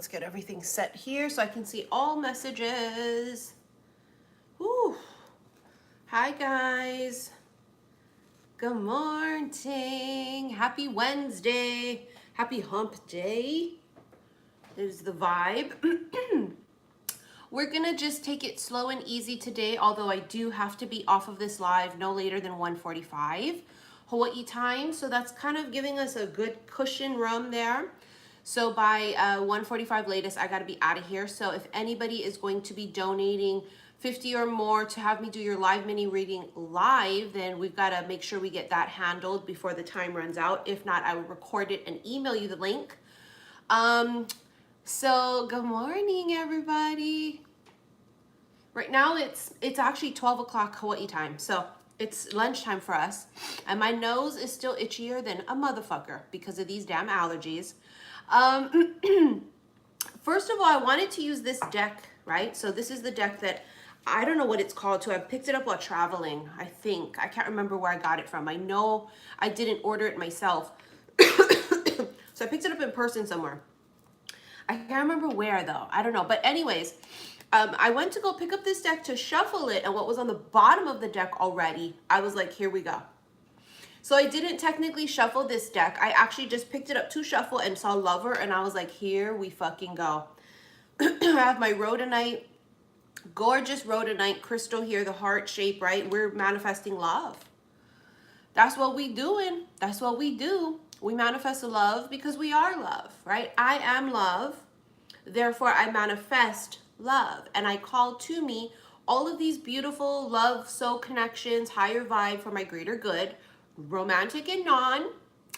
let's get everything set here so I can see all messages. Whew. Hi guys. Good morning. Happy Wednesday. Happy hump day. There's the vibe. We're gonna just take it slow and easy today, although I do have to be off of this live no later than 1:45 Hawaii time. So that's kind of giving us a good cushion room there. So by 1:45 latest, I gotta be out of here. So if anybody is going to be donating 50 or more to have me do your live mini reading live, then we've gotta make sure we get that handled before the time runs out. If not, I will record it and email you the link. So good morning, everybody. Right now it's actually 12 o'clock Hawaii time, so it's lunchtime for us, and my nose is still itchier than a motherfucker because of these damn allergies. First of all, I wanted to use this deck, right? So this is the deck that I don't know what it's called too. I picked it up while traveling, I think. I can't remember where I got it from. I know I didn't order it myself. So I picked it up in person somewhere. I can't remember where though. I don't know. But anyways, I went to go pick up this deck to shuffle it, and what was on the bottom of the deck already, I was like, here we go. So I didn't technically shuffle this deck. I actually just picked it up to shuffle and saw Lover, and I was like, here we fucking go. I have my rhodonite, gorgeous rhodonite crystal here, the heart shape, right? We're manifesting love. That's what we doing. That's what we do. We manifest love because we are love, right? I am love. Therefore, I manifest love. And I call to me all of these beautiful love, soul connections, higher vibe for my greater good, romantic and non,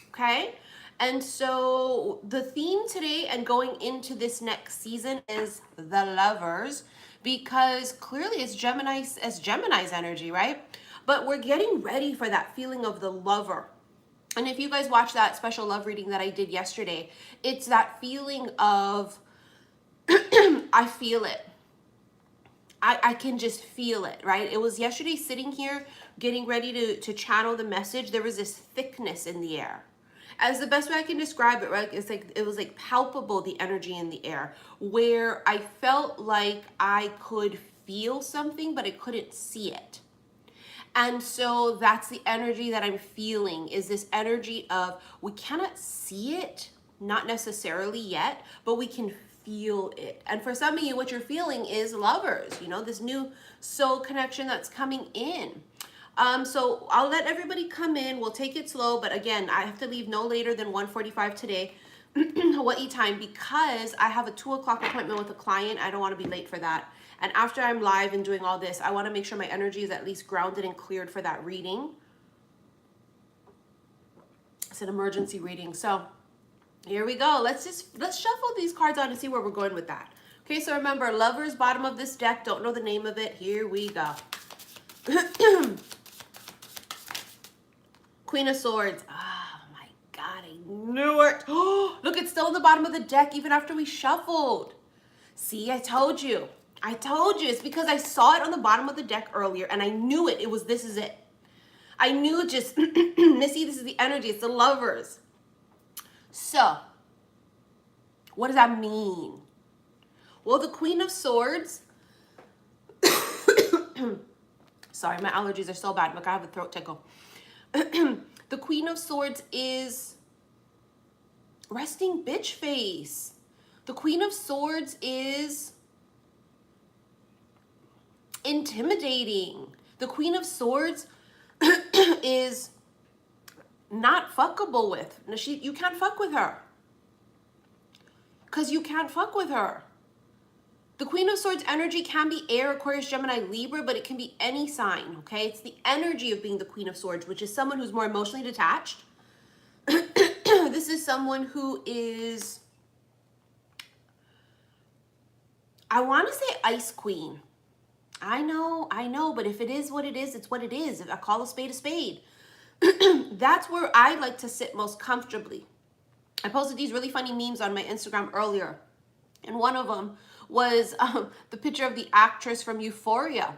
okay? And so the theme today and going into this next season is the lovers, because clearly it's Gemini's energy, right? But we're getting ready for that feeling of the lover. And if you guys watch that special love reading that I did yesterday, it's that feeling of, I feel it. I can just feel it, right? It was yesterday sitting here getting ready to channel the message. There was this thickness in the air. As the best way I can describe it, right? It's like, it was like palpable, the energy in the air, where I felt like I could feel something, but I couldn't see it. And so that's the energy that I'm feeling, is this energy of, we cannot see it, not necessarily yet, but we can feel it. And for some of you, what you're feeling is lovers, you know, this new soul connection that's coming in. So I'll let everybody come in. We'll take it slow. But again, I have to leave no later than 1:45 today, Hawaii time, because I have a 2 o'clock appointment with a client. I don't want to be late for that. And after I'm live and doing all this, I want to make sure my energy is at least grounded and cleared for that reading. It's an emergency reading. So here we go. Let's shuffle these cards out and see where we're going with that. Okay, so remember, lovers, bottom of this deck. Don't know the name of it. Here we go. Queen of Swords. Oh my God, I knew it. Oh, look, it's still in the bottom of the deck even after we shuffled. See, I told you. I told you. It's because I saw it on the bottom of the deck earlier and I knew it. It was, this is it. I knew just, Missy, this is the energy. It's the lovers. So, what does that mean? Well, the Queen of Swords, sorry, my allergies are so bad. Look, I have a throat tickle. The Queen of Swords is resting bitch face. The Queen of Swords is intimidating. The Queen of Swords is not fuckable with. You can't fuck with her. Because you can't fuck with her. The Queen of Swords energy can be air, Aquarius, Gemini, Libra, but it can be any sign, okay? It's the energy of being the Queen of Swords, which is someone who's more emotionally detached. This is someone who is, I want to say Ice Queen. I know, but if it is what it is, it's what it is. If I call a spade a spade. That's where I like to sit most comfortably. I posted these really funny memes on my Instagram earlier, and one of them was the picture of the actress from Euphoria,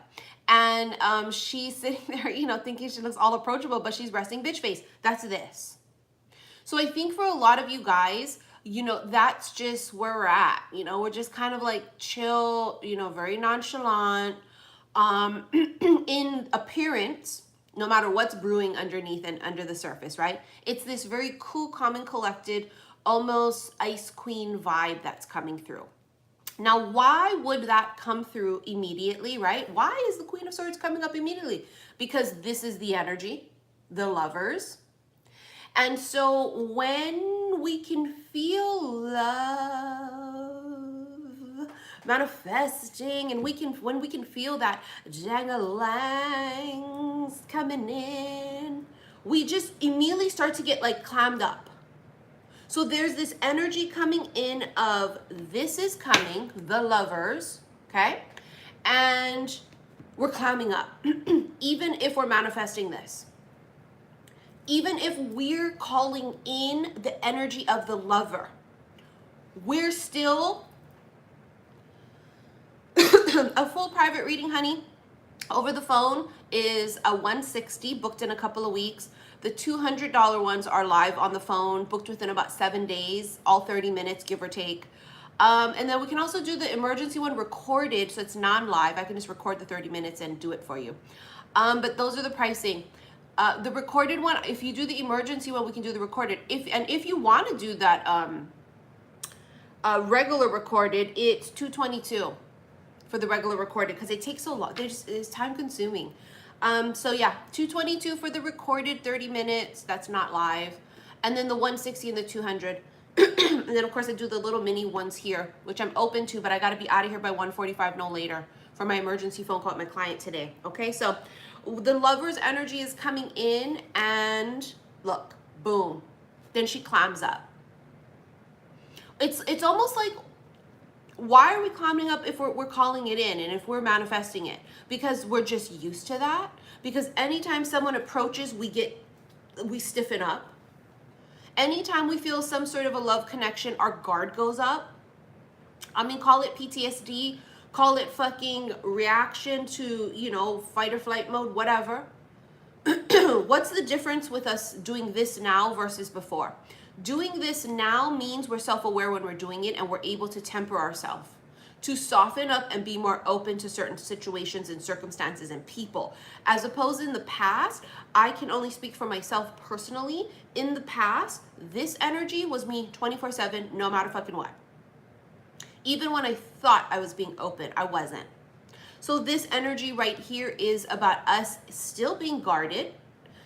and she's sitting there, you know, thinking she looks all approachable, but she's resting bitch face. That's this. So I think for a lot of you guys, you know, that's just where we're at. You know, we're just kind of like chill, you know, very nonchalant, in appearance, no matter what's brewing underneath and under the surface, right? It's this very cool, calm, and collected, almost ice queen vibe that's coming through. Now, why would that come through immediately, right? Why is the Queen of Swords coming up immediately? Because this is the energy, the lovers. And so when we can feel love manifesting, and when we can feel that jangalangs coming in, we just immediately start to get like clammed up. So there's this energy coming in of this is coming, the lovers, okay? And we're climbing up, even if we're manifesting this. Even if we're calling in the energy of the lover, we're still a full private reading, honey, over the phone is a $160, booked in a couple of weeks. The $200 ones are live on the phone, booked within about 7 days, all 30 minutes, give or take. And then we can also do the emergency one recorded, so it's non-live. I can just record the 30 minutes and do it for you. But those are the pricing. The recorded one, if you do the emergency one, we can do the recorded. If you want to do that regular recorded, it's $222 for the regular recorded, because it takes so long. It's time consuming. So yeah, $222 for the recorded 30 minutes. That's not live. And then the $160 and the $200. And then of course I do the little mini ones here, which I'm open to, but I got to be out of here by 1:45, no later, for my emergency phone call with my client today. Okay, so the lover's energy is coming in, and look, boom, then she climbs up. It's almost like, why are we climbing up if we're calling it in and if we're manifesting it? Because we're just used to that. Because anytime someone approaches, we stiffen up. Anytime we feel some sort of a love connection, our guard goes up. I mean, call it PTSD, call it fucking reaction to, you know, fight or flight mode, whatever. What's the difference with us doing this now versus before? Doing this now means we're self-aware when we're doing it, and we're able to temper ourselves, to soften up and be more open to certain situations and circumstances and people. As opposed in the past, I can only speak for myself personally. In the past, this energy was me 24/7, no matter fucking what. Even when I thought I was being open, I wasn't. So this energy right here is about us still being guarded,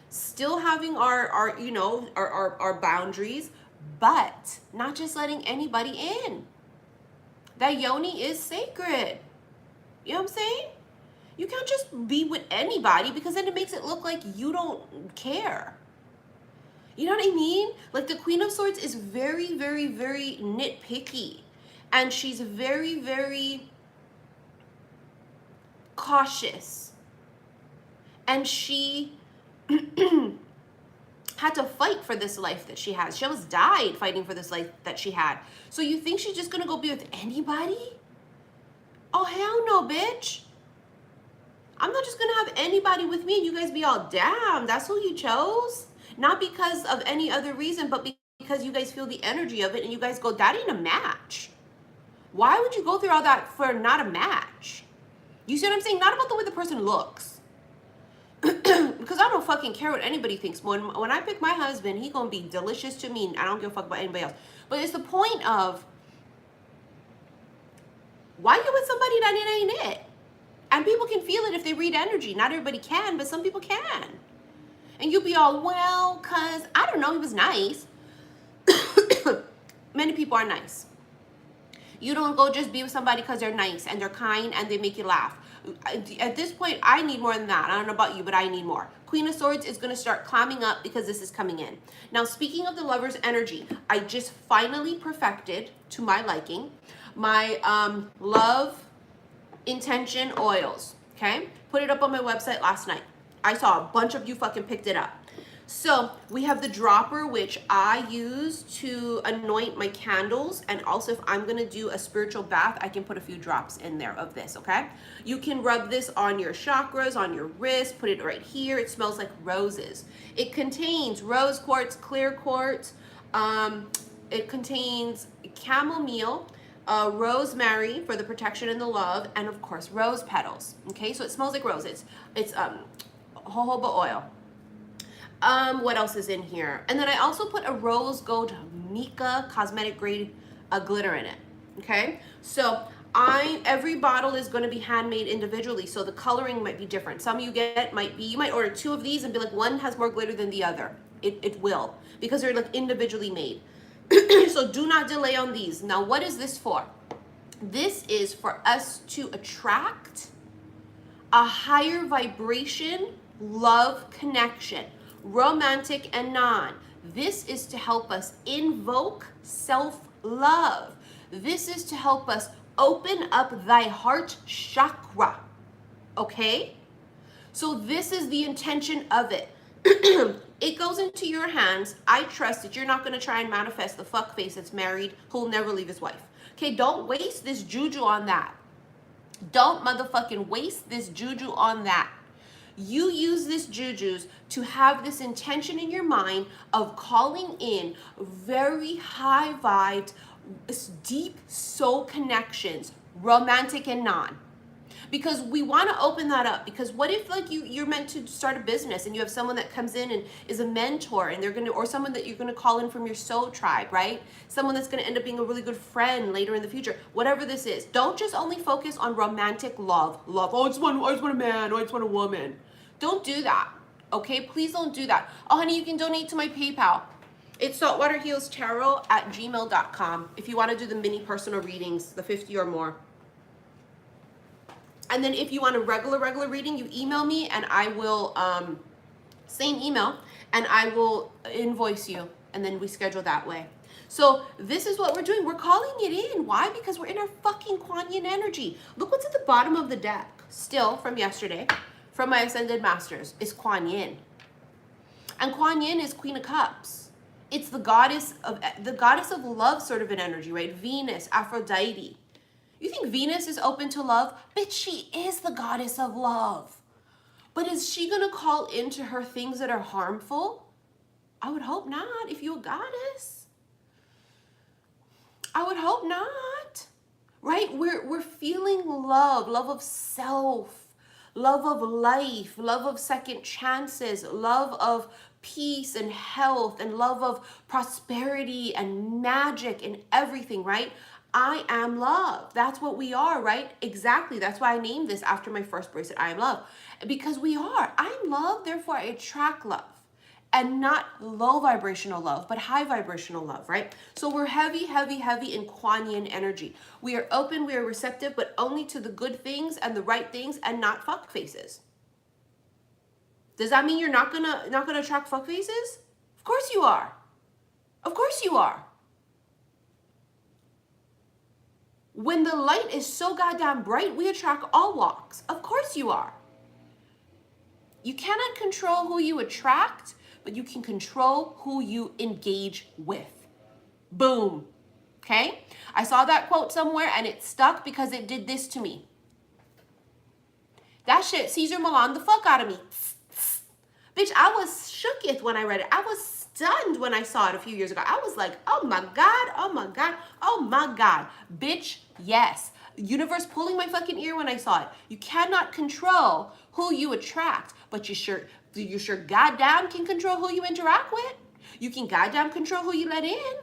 still having our you know, our boundaries, but not just letting anybody in. That yoni is sacred. You know what I'm saying? You can't just be with anybody, because then it makes it look like you don't care. You know what I mean? Like the Queen of Swords is very, very, very nitpicky. And she's very, very cautious. And she had to fight for this life that she has. She almost died fighting for this life that she had. So you think she's just gonna go be with anybody? Oh, hell no, bitch. I'm not just gonna have anybody with me and you guys be all, damn, that's who you chose? Not because of any other reason, but because you guys feel the energy of it and you guys go, that ain't a match. Why would you go through all that for not a match? You see what I'm saying? Not about the way the person looks. Because I don't fucking care what anybody thinks. When I pick my husband, he gonna be delicious to me. I don't give a fuck about anybody else. But it's the point of, why you with somebody that it ain't it? And people can feel it if they read energy. Not everybody can, but some people can. And you'll be all, well, cause I don't know, he was nice. Many people are nice. You don't go just be with somebody because they're nice and they're kind and they make you laugh. At this point, I need more than that. I don't know about you, but I need more. Queen of Swords is going to start climbing up because this is coming in. Now, speaking of the lover's energy, I just finally perfected, to my liking, my love intention oils. Okay? Put it up on my website last night. I saw a bunch of you fucking picked it up. So we have the dropper, which I use to anoint my candles. And also if I'm gonna do a spiritual bath, I can put a few drops in there of this, okay? You can rub this on your chakras, on your wrist, put it right here. It smells like roses. It contains rose quartz, clear quartz, It contains chamomile, rosemary for the protection and the love, and of course rose petals. Okay, so it smells like rose. It's jojoba oil. What else is in here? And then I also put a rose gold mica cosmetic grade glitter in it. Okay, so every bottle is going to be handmade individually, so the coloring might be different. Some you might order 2 of these and be like, one has more glitter than the other. It will, because they're like individually made. So do not delay on these. Now, what is this for? This is for us to attract a higher vibration love connection, romantic and non. This is to help us invoke self-love. This is to help us open up thy heart chakra. Okay? So this is the intention of it. It goes into your hands. I trust that you're not going to try and manifest the fuckface that's married who'll never leave his wife. Okay, don't waste this juju on that. Don't motherfucking waste this juju on that. You use this jujus to have this intention in your mind of calling in very high vibes, deep soul connections, romantic and non. Because we want to open that up. Because what if like you're meant to start a business and you have someone that comes in and is a mentor, and or someone that you're going to call in from your soul tribe, right? Someone that's going to end up being a really good friend later in the future. Whatever this is, don't just only focus on romantic love. Oh, I just want a man. Oh, I just want a woman. Don't do that. Okay, please don't do that. Oh, honey, you can donate to my PayPal. It's saltwaterhealstarot@gmail.com if you want to do the mini personal readings, the 50 or more. And then if you want a regular reading, you email me and I will, same email, and I will invoice you, and then we schedule that way. So this is what we're doing. We're calling it in. Why? Because we're in our fucking Kuan Yin energy. Look what's at the bottom of the deck. Still from yesterday, from my Ascended Masters, is Kuan Yin. And Kuan Yin is Queen of Cups. It's the goddess of love sort of an energy, right? Venus, Aphrodite. You think Venus is open to love? Bitch, she is the goddess of love. But is she going to call into her things that are harmful? I would hope not, if you're a goddess. I would hope not. Right? We're feeling love of self, love of life, love of second chances, love of peace and health, and love of prosperity and magic and everything, right? I am love. That's what we are, right? Exactly. That's why I named this after my first bracelet, I am love. Because we are. I'm love, therefore I attract love. And not low vibrational love, but high vibrational love, right? So we're heavy in Kuan Yin energy. We are open, we are receptive, but only to the good things and the right things, and not fuck faces. Does that mean you're not gonna attract fuck faces? Of course you are. Of course you are. When the light is so goddamn bright, we attract all walks. Of course you are. You cannot control who you attract, but you can control who you engage with. Boom. Okay? I saw that quote somewhere and it stuck because it did this to me. That shit Caesar Milan the fuck out of me. Bitch, I was shooketh when I read it. I was stunned when I saw it a few years ago. I was like, oh my God, oh my God, oh my God. Bitch, yes. Universe pulling my fucking ear when I saw it. You cannot control who you attract, but you sure goddamn can control who you interact with. You can goddamn control who you let in.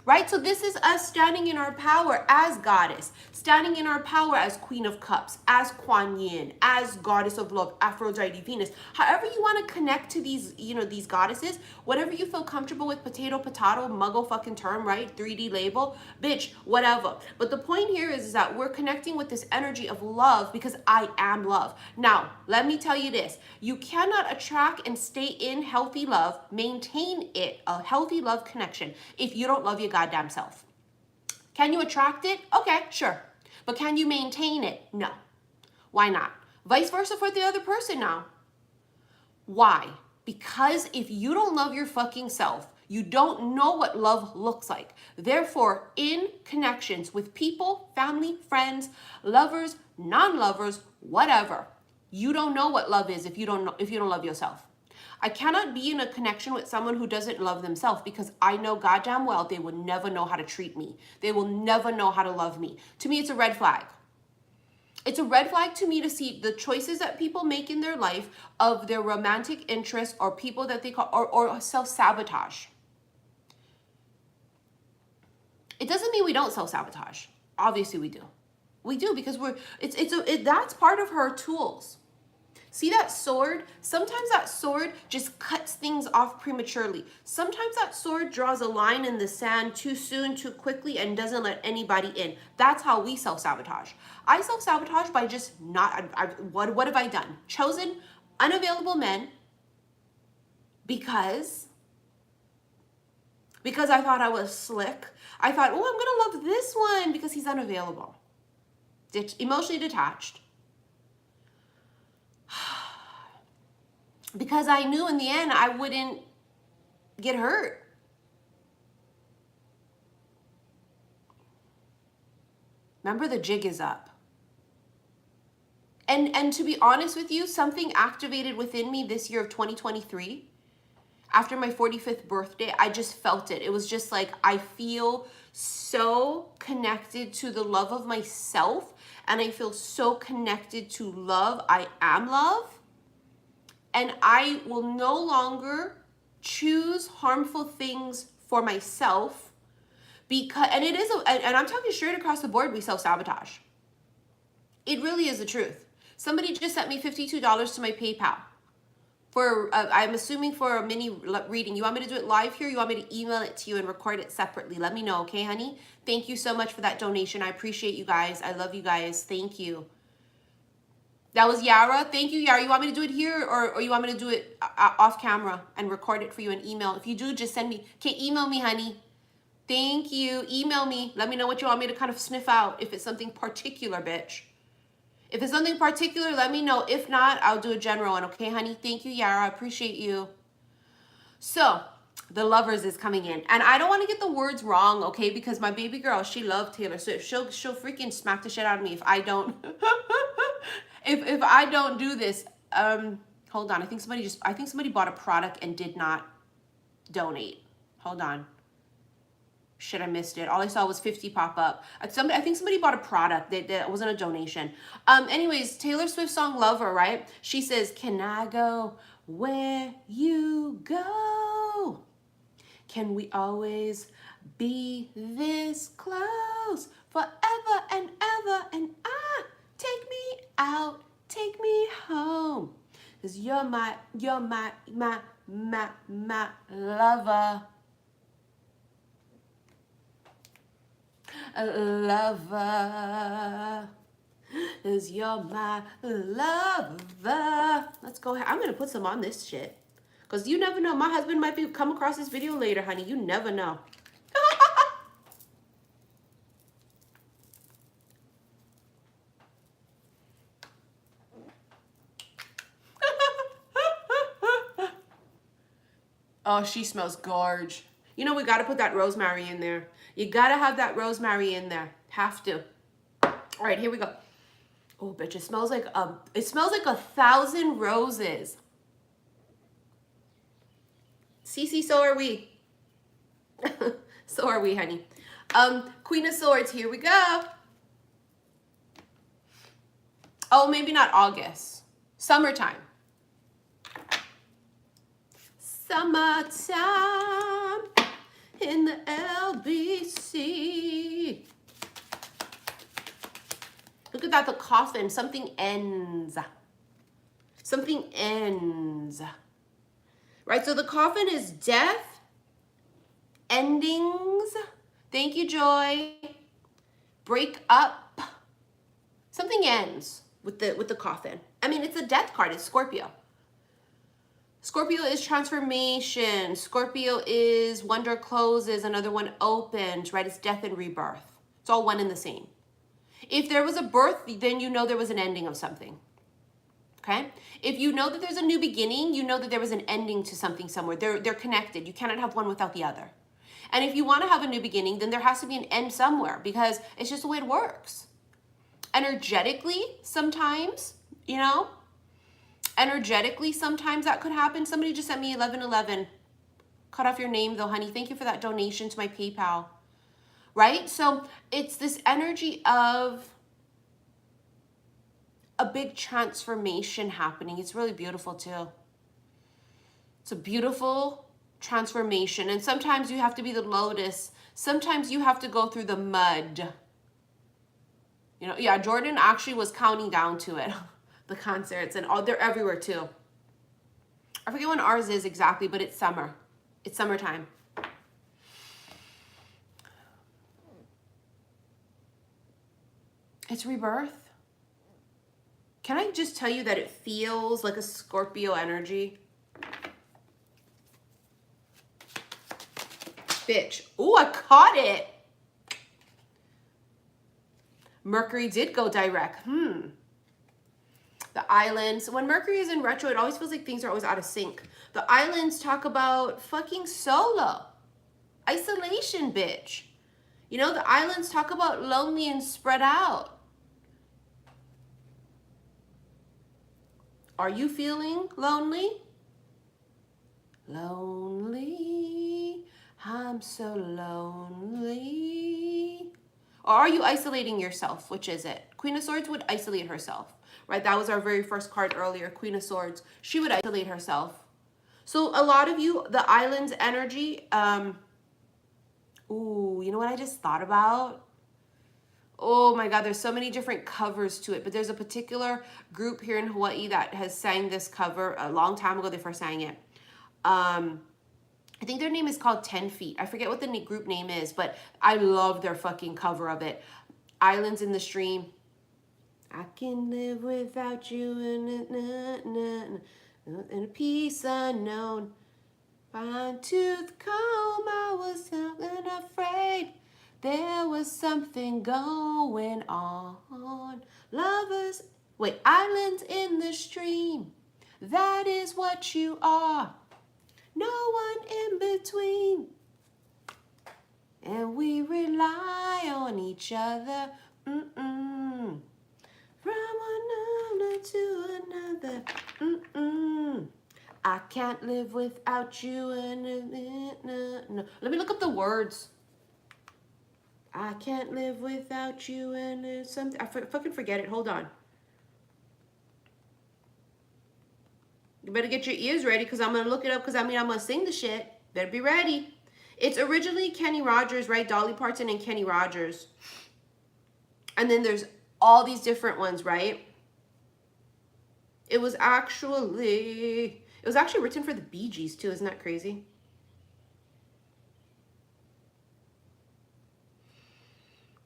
Right? So this is us standing in our power as goddess, standing in our power as Queen of Cups, as Kuan Yin, as Goddess of Love, Aphrodite, Venus. However you want to connect to these, these goddesses, whatever you feel comfortable with, potato, muggle fucking term, right? 3D label, bitch, whatever. But the point here is that we're connecting with this energy of love because I am love. Now, let me tell you this. You cannot attract and stay in healthy love, maintain it, a healthy love connection, if you don't love your goddamn self. Can you attract it? Okay, sure. But can you maintain it? No. Why not? Vice versa for the other person now. Why? Because if you don't love your fucking self, you don't know what love looks like. Therefore, in connections with people, family, friends, lovers, non-lovers, whatever, you don't know what love is if you don't love yourself. I cannot be in a connection with someone who doesn't love themselves, because I know goddamn well they will never know how to treat me. They will never know how to love me. To me, it's a red flag. It's a red flag to me to see the choices that people make in their life of their romantic interests or people that they call, or self-sabotage. It doesn't mean we don't self-sabotage. Obviously we do. We do, because that's part of her tools. See that sword? Sometimes that sword just cuts things off prematurely. Sometimes that sword draws a line in the sand too soon, too quickly, and doesn't let anybody in. That's how we self-sabotage. I self-sabotage by just not, what have I done? Chosen unavailable men because I thought I was slick. I thought, oh, I'm gonna love this one because he's unavailable. Emotionally detached. Because I knew in the end I wouldn't get hurt. Remember, the jig is up. And to be honest with you, something activated within me this year of 2023. After my 45th birthday, I just felt it. It was just like, I feel so connected to the love of myself, and I feel so connected to love. I am love. And I will no longer choose harmful things for myself, because, and it is, and I'm talking straight across the board, we self-sabotage. It really is the truth. Somebody just sent me $52 to my PayPal for, I'm assuming for a mini reading. You want me to do it live here? You want me to email it to you and record it separately? Let me know, okay, honey? Thank you so much for that donation. I appreciate you guys. I love you guys. Thank you. That was Yara. Thank you, Yara. You want me to do it here, or you want me to do it off camera and record it for you and email? If you do, just send me. Okay, email me, honey. Thank you. Email me. Let me know what you want me to kind of sniff out. If it's something particular, bitch. If it's something particular, let me know. If not, I'll do a general one. Okay, honey? Thank you, Yara. I appreciate you. So, The Lovers is coming in. And I don't want to get the words wrong, okay? Because my baby girl, she loved Taylor Swift. She'll freaking smack the shit out of me if I don't... if I don't do this. Hold on. I think somebody bought a product and did not donate. Hold on. Shit, I missed it. All I saw was 50 pop up. I think somebody bought a product. That wasn't a donation. Anyways, Taylor Swift song Lover, right? She says, can I go where you go? Can we always be this close? Forever and ever, and take me out, take me home. 'Cause you're my lover. A lover. 'Cause you're my lover. Let's go ahead. I'm gonna put some on this shit. 'Cause you never know. My husband might come across this video later, honey. You never know. Oh, she smells gorge. You know, we got to put that rosemary in there. You got to have that rosemary in there. Have to. All right, here we go. Oh, bitch, it smells like 1,000 roses. Cece, so are we. So are we, honey. Queen of Swords, here we go. Oh, maybe not August. Summertime. Summertime in the LBC. Look at that, the coffin. Something ends. Something ends. Right, so the coffin is death, endings. Thank you, Joy. Break up. Something ends with the coffin. I mean, it's a death card. It's Scorpio. Scorpio is transformation. Scorpio is one door closes, another one opens, right? It's death and rebirth. It's all one and the same. If there was a birth, then you know there was an ending of something. Okay? If you know that there's a new beginning, you know that there was an ending to something somewhere. They're connected. You cannot have one without the other. And if you want to have a new beginning, then there has to be an end somewhere, because it's just the way it works. Energetically, sometimes, you know, Energetically, sometimes that could happen. Somebody just sent me 1111. Cut off your name though, honey. Thank you for that donation to my PayPal. Right? So it's this energy of a big transformation happening. It's really beautiful too. It's a beautiful transformation. And sometimes you have to be the lotus. Sometimes you have to go through the mud. You know, yeah, Jordan actually was counting down to it. The concerts and all, they're everywhere too. I forget when ours is exactly, but it's summer. It's summertime. It's rebirth. Can I just tell you that it feels like a Scorpio energy? Bitch. Ooh, I caught it. Mercury did go direct. The islands. When Mercury is in retro, it always feels like things are always out of sync. The islands talk about fucking solo. Isolation, bitch. You know, the islands talk about lonely and spread out. Are you feeling lonely? Lonely. I'm so lonely. Or are you isolating yourself? Which is it? Queen of Swords would isolate herself, right? That was our very first card earlier, Queen of Swords. She would isolate herself. So a lot of you, the island's energy, ooh, you know what I just thought about? Oh my God, there's so many different covers to it, but there's a particular group here in Hawaii that has sang this cover a long time ago. They first sang it. I think their name is called 10 Feet. I forget what the group name is, but I love their fucking cover of it. Islands in the Stream. I can live without you in a peace unknown. Fine tooth comb, I was afraid. There was something going on. Lovers, wait, islands in the stream. That is what you are. No one in between. And we rely on each other. From one another to another. I can't live without you. No. Let me look up the words. I can't live without you and something. I fucking forget it. Hold on. You better get your ears ready because I'm going to look it up because I'm going to sing the shit. Better be ready. It's originally Kenny Rogers, right? Dolly Parton and Kenny Rogers. And then there's all these different ones, right? It was actually written for the Bee Gees too. Isn't that crazy?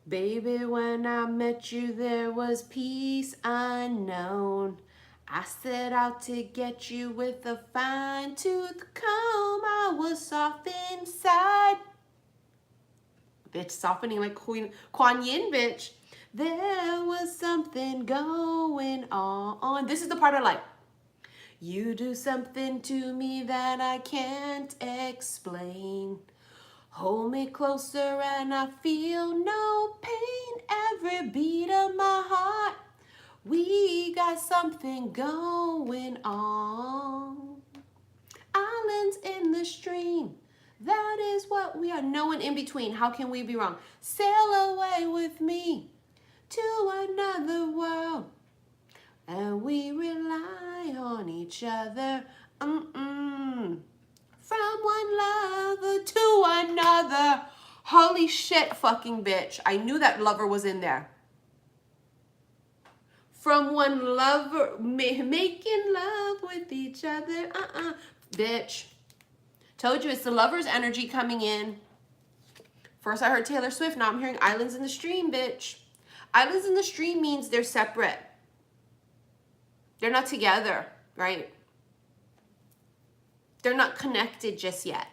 Baby, when I met you, there was peace unknown. I set out to get you with a fine-tooth comb. I was soft inside. Bitch, softening like Kuan Yin, bitch. There was something going on. This is the part I like. You do something to me that I can't explain. Hold me closer and I feel no pain. Every beat of my heart, we got something going on. Islands in the stream, that is what we are. No one in between. How can we be wrong? Sail away with me to another world, and we rely on each other. From one lover to another. Holy shit, fucking bitch. I knew that lover was in there. From one lover, making love with each other. Bitch. Told you it's the lover's energy coming in. First I heard Taylor Swift, now I'm hearing Islands in the Stream, bitch. Islands in the Stream means they're separate. They're not together, right? They're not connected just yet.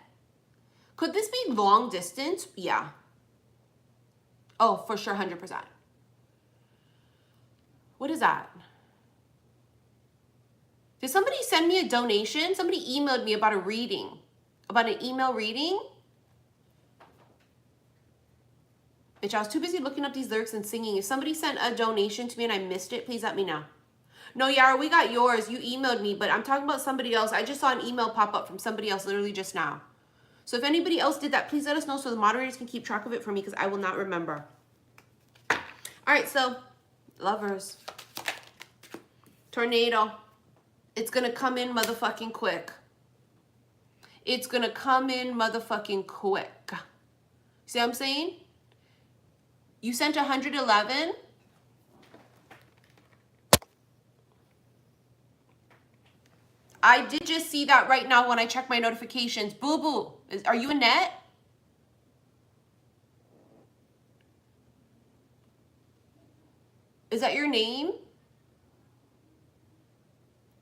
Could this be long distance? Yeah. Oh, for sure, 100%. What is that? Did somebody send me a donation? Somebody emailed me about a reading. About an email reading? Bitch, I was too busy looking up these lyrics and singing. If somebody sent a donation to me and I missed it, please let me know. No, Yara, we got yours. You emailed me, but I'm talking about somebody else. I just saw an email pop up from somebody else literally just now. So if anybody else did that, please let us know so the moderators can keep track of it for me because I will not remember. All right, so lovers. Tornado. It's going to come in motherfucking quick. It's going to come in motherfucking quick. See what I'm saying? You sent 111. I did just see that right now when I check my notifications. Boo boo. Are you Annette? Is that your name?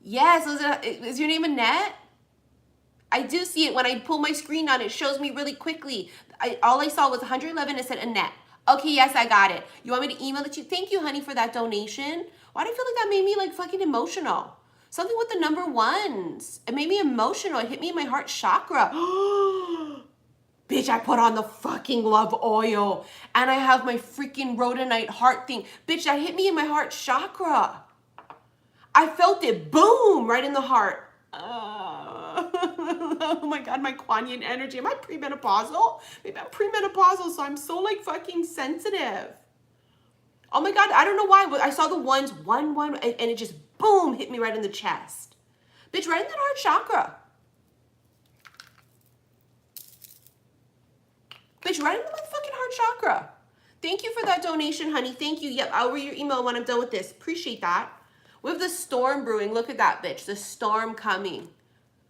Yes. Is your name Annette? I do see it. When I pull my screen on, it shows me really quickly. All I saw was 111. It said Annette. Okay, yes, I got it. You want me to email it to you? Thank you, honey, for that donation. Why do I feel like that made me like fucking emotional? Something with the number ones. It made me emotional. It hit me in my heart chakra. Bitch, I put on the fucking love oil. And I have my freaking rhodonite heart thing. Bitch, that hit me in my heart chakra. I felt it boom right in the heart. Oh my God, my Kuan Yin energy. Am I premenopausal? Maybe I'm premenopausal, so I'm so like fucking sensitive. Oh my God, I don't know why. I saw the ones, one, and it just boom, hit me right in the chest. Bitch, right in that heart chakra. Bitch, right in the motherfucking heart chakra. Thank you for that donation, honey. Thank you. Yep, I'll read your email when I'm done with this. Appreciate that. We have the storm brewing. Look at that, bitch. The storm coming.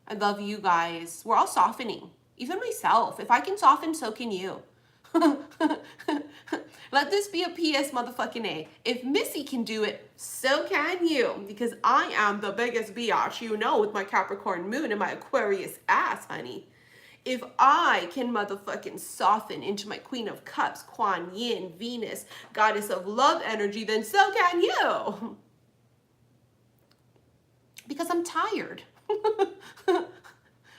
I love you guys. We're all softening. Even myself. If I can soften, so can you. Let this be a PS motherfucking A. If Missy can do it, so can you. Because I am the biggest biatch, you know, with my Capricorn moon and my Aquarius ass, honey. If I can motherfucking soften into my Queen of Cups, Kuan Yin, Venus, Goddess of Love energy, then so can you. Because I'm tired.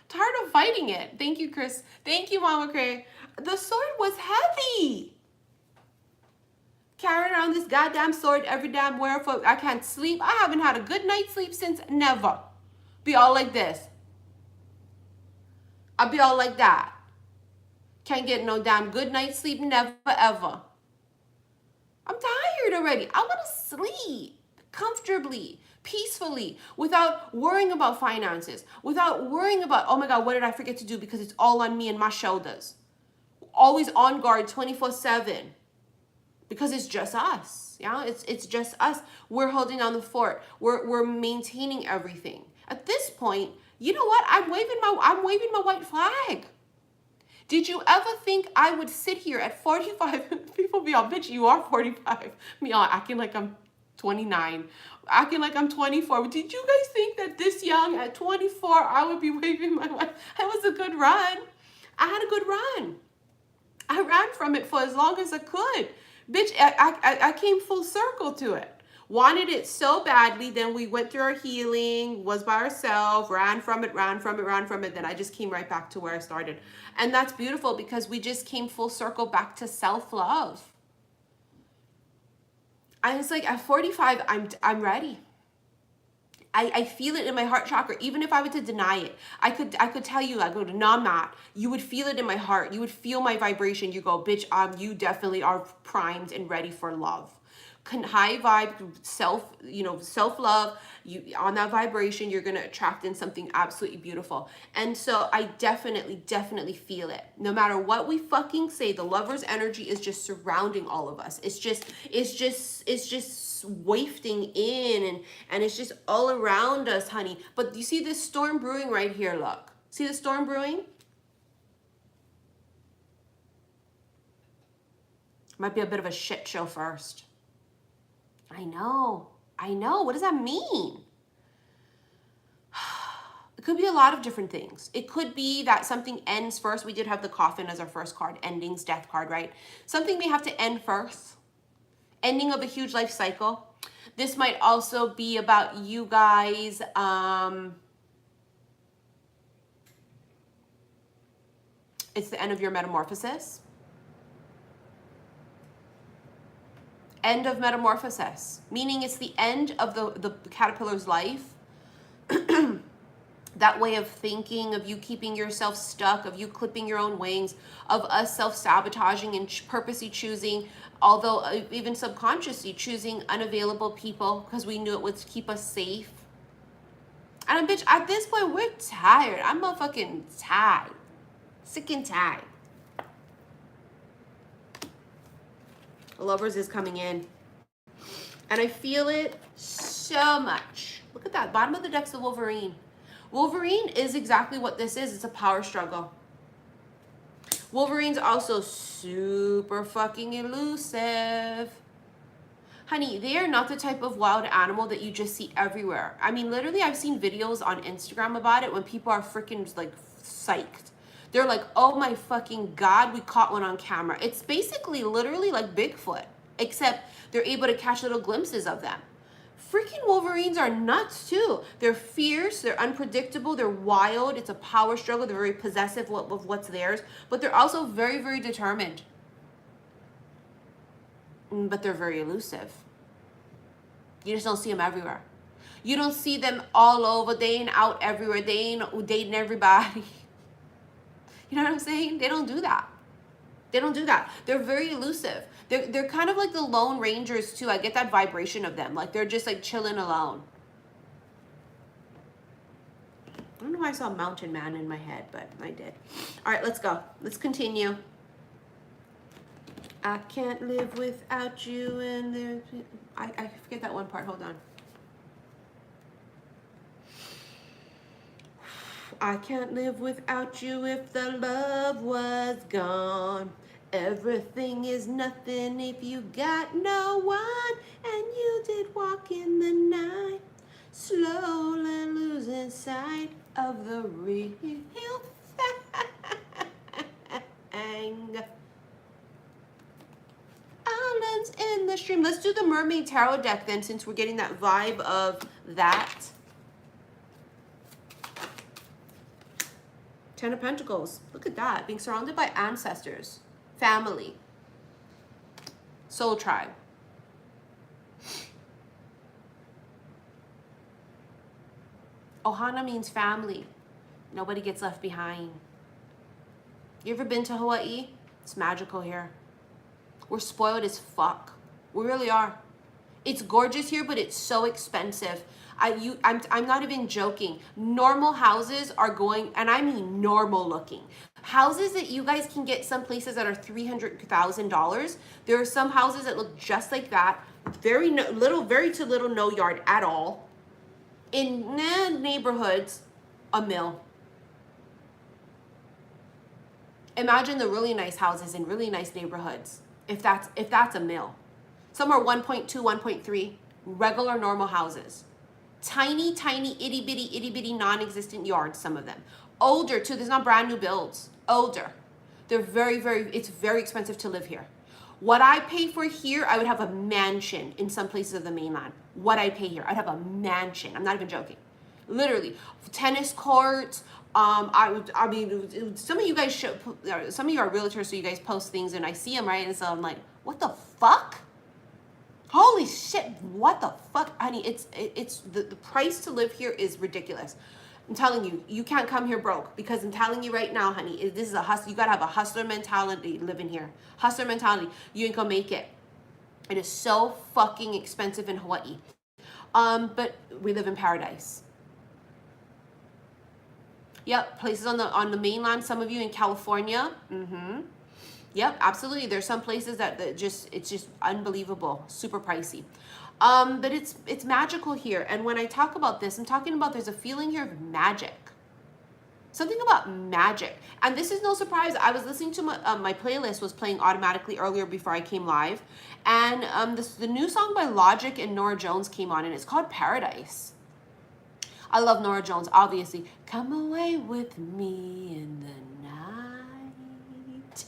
Tired of fighting it. Thank you, Chris. Thank you, Mama Cray. The sword was heavy. Carrying around this goddamn sword every damn where for I can't sleep. I haven't had a good night's sleep since never. Be all like this. I'll be all like that. Can't get no damn good night's sleep, never ever. I'm tired already. I want to sleep comfortably, peacefully, without worrying about finances, without worrying about, oh my God, what did I forget to do because it's all on me and my shoulders. Always on guard 24/7 because it's just us. Yeah, it's just us. We're holding down the fort. We're maintaining everything. At this point, you know what? I'm waving my white flag. Did you ever think I would sit here at 45? People be all, bitch, you are 45. Me all acting like I'm 29. Acting like I'm 24. Did you guys think that this young at 24 I would be waving my white? It was a good run. I had a good run. I ran from it for as long as I could. Bitch, I came full circle to it. Wanted it so badly, then we went through our healing, was by ourselves, ran from it, then I just came right back to where I started. And that's beautiful because we just came full circle back to self-love. I was like, at 45, I'm ready. I feel it in my heart chakra. Even if I were to deny it, I could tell you, I go to no, I'm not. You would feel it in my heart. You would feel my vibration. You go, bitch, you definitely are primed and ready for love. High vibe, self-love, you on that vibration, you're gonna attract in something absolutely beautiful. And so I definitely feel it. No matter what we fucking say, the lover's energy is just surrounding all of us. It's just wafting in and it's just all around us, honey. But you see this storm brewing right here, look. See the storm brewing? Might be a bit of a shit show first. I know. What does that mean? It could be a lot of different things. It could be that something ends first. We did have the coffin as our first card, endings, death card, right? Something may have to end first. Ending of a huge life cycle. This might also be about you guys. It's the end of your metamorphosis. end of metamorphosis, meaning it's the end of the caterpillar's life. That way of thinking, of you keeping yourself stuck, of you clipping your own wings, of us self-sabotaging and purposely choosing, although even subconsciously choosing unavailable people because we knew it would keep us safe. And bitch, at this point, we're tired. I'm motherfucking tired. Sick and tired. Lovers is coming in. And I feel it so much. Look at that. Bottom of the deck's the Wolverine. Wolverine is exactly what this is. It's a power struggle. Wolverine's also super fucking elusive. Honey, they are not the type of wild animal that you just see everywhere. I mean, literally, I've seen videos on Instagram about it when people are freaking like psyched. They're like, oh my fucking God, we caught one on camera. It's basically literally like Bigfoot, except they're able to catch little glimpses of them. Freaking Wolverines are nuts too. They're fierce, they're unpredictable, they're wild. It's a power struggle. They're very possessive of what's theirs, but they're also very, very determined. But they're very elusive. You just don't see them everywhere. You don't see them all over. They ain't out everywhere. They ain't dating everybody. You know what I'm saying? They don't do that. They don't do that. They're very elusive. They're kind of like the Lone Rangers too. I get that vibration of them. Like they're just like chilling alone. I don't know why I saw Mountain Man in my head, but I did. All right, let's go. Let's continue. I can't live without you, and there's... I forget that one part. Hold on. I can't live without you if the love was gone. Everything is nothing if you got no one, and you did walk in the night, slowly losing sight of the real thing. Islands in the stream. Let's do the Mermaid Tarot deck then, since we're getting that vibe of that. Ten of Pentacles. Look at that. Being surrounded by ancestors. Family. Soul tribe. Ohana means family. Nobody gets left behind. You ever been to Hawaii? It's magical here. We're spoiled as fuck. We really are. It's gorgeous here, but it's so expensive. I'm not even joking. Normal houses are going, and I mean normal looking. Houses that you guys can get some places that are $300,000. There are some houses that look just like that. Very to little no yard at all. In neighborhoods, $1 million. Imagine the really nice houses in really nice neighborhoods. If that's $1 million. Some are 1.2, 1.3, regular normal houses. Tiny, itty bitty, non-existent yards, some of them. Older too, there's not brand new builds, older. They're it's very expensive to live here. What I pay for here, I would have a mansion in some places of the mainland. What I pay here, I'd have a mansion. I'm not even joking. Literally, tennis courts. I mean, some of you guys some of you are realtors, so you guys post things and I see them, right? And so I'm like, what the fuck? Holy shit, what the fuck? Honey, it's the price to live here is ridiculous. I'm telling you, you can't come here broke, because I'm telling you right now, honey, this is a hustle. You gotta have a hustler mentality living here. Hustler mentality. You ain't gonna make it. It is so fucking expensive in Hawaii. But we live in paradise. Yep, places on the mainland. Some of you in California. Yep, absolutely. There's some places that it's just unbelievable, super pricey. But it's magical here. And when I talk about this, I'm talking about there's a feeling here of magic. Something about magic. And this is no surprise. I was listening to my playlist was playing automatically earlier before I came live. And the new song by Logic and Norah Jones came on, and it's called Paradise. I love Norah Jones, obviously. Come away with me in the night.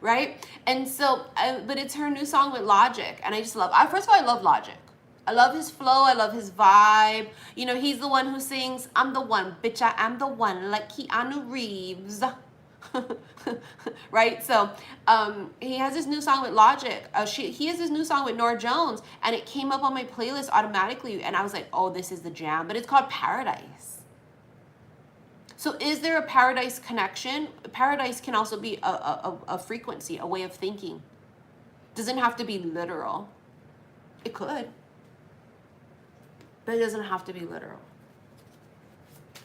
Right? And so, but it's her new song with Logic. And I just love, first of all, I love Logic. I love his flow. I love his vibe. You know, he's the one who sings, I'm the one, bitch, I am the one, like Keanu Reeves. right? So he has this new song with Logic. He has this new song with Norah Jones, and it came up on my playlist automatically, and I was like, oh, this is the jam. But it's called Paradise. So is there a paradise connection? Paradise can also be a frequency, a way of thinking. Doesn't have to be literal. It could, but it doesn't have to be literal.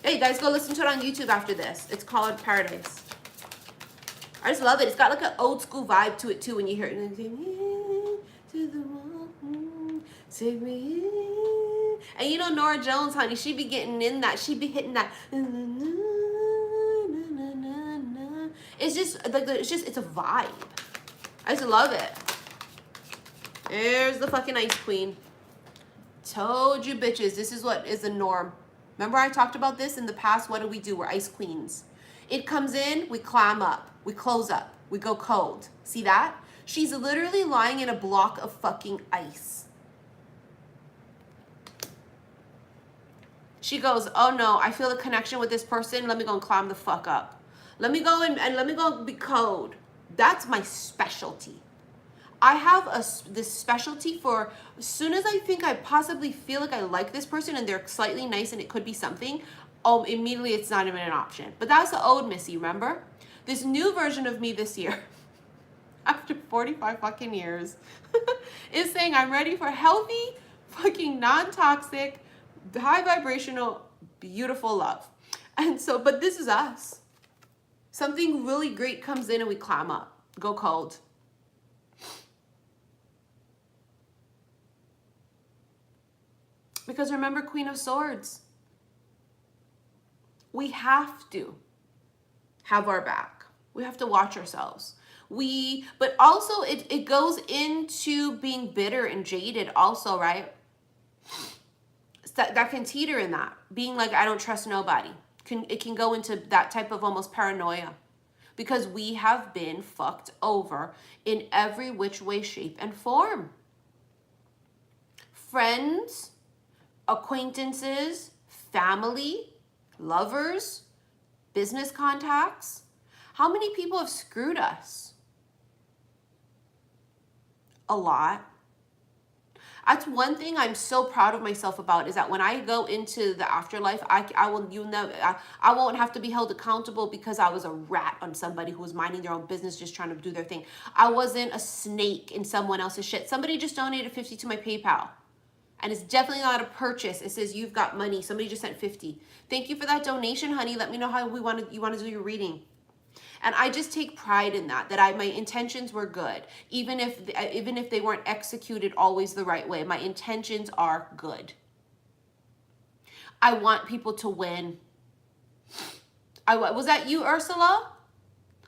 Hey, guys, go listen to it on YouTube after this. It's called Paradise. I just love it. It's got like an old school vibe to it too when you hear it. Take me in. And you know Norah Jones, honey, she be getting in that. She be hitting that. It's just like it's a vibe. I just love it. There's the fucking ice queen. Told you bitches, this is what is the norm. Remember I talked about this in the past? What do? We're ice queens. It comes in, we climb up, we close up, we go cold. See that? She's literally lying in a block of fucking ice. She goes, oh no, I feel a connection with this person. Let me go and climb the fuck up. Let me go and let me go be cold. That's my specialty. I have this specialty for as soon as I think I possibly feel like I like this person and they're slightly nice and it could be something, oh, immediately it's not even an option. But that was the old Missy, remember? This new version of me this year, after 45 fucking years, is saying I'm ready for healthy, fucking non-toxic, high vibrational, beautiful love. And so, but this is us. Something really great comes in and we climb up, go cold. Because remember, Queen of Swords, we have to have our back. We have to watch ourselves. But also it goes into being bitter and jaded also, right? That can teeter in that. Being like, I don't trust nobody. It can go into that type of almost paranoia. Because we have been fucked over in every which way, shape, and form. Friends, acquaintances, family, lovers, business contacts. How many people have screwed us? A lot. That's one thing I'm so proud of myself about, is that when I go into the afterlife, I won't have to be held accountable because I was a rat on somebody who was minding their own business, just trying to do their thing. I wasn't a snake in someone else's shit. Somebody just donated 50 to my PayPal. And it's definitely not a purchase. It says you've got money. Somebody just sent 50. Thank you for that donation, honey. Let me know how you want to do your reading. And I just take pride in that my intentions were good. Even if they weren't executed always the right way, my intentions are good. I want people to win. Was that you, Ursula?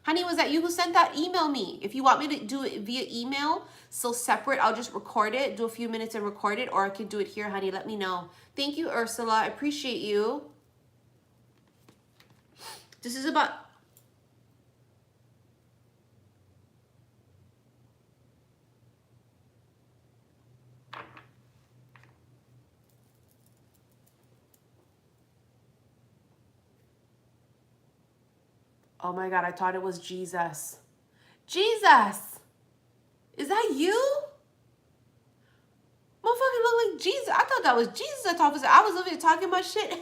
Honey, was that you who sent that? Email me. If you want me to do it via email, so separate, I'll just record it, do a few minutes and record it, or I can do it here, honey. Let me know. Thank you, Ursula. I appreciate you. This is about... Oh my God, I thought it was Jesus. Jesus! Is that you? Motherfucker look like Jesus. I thought that was Jesus. I was over here talking my shit.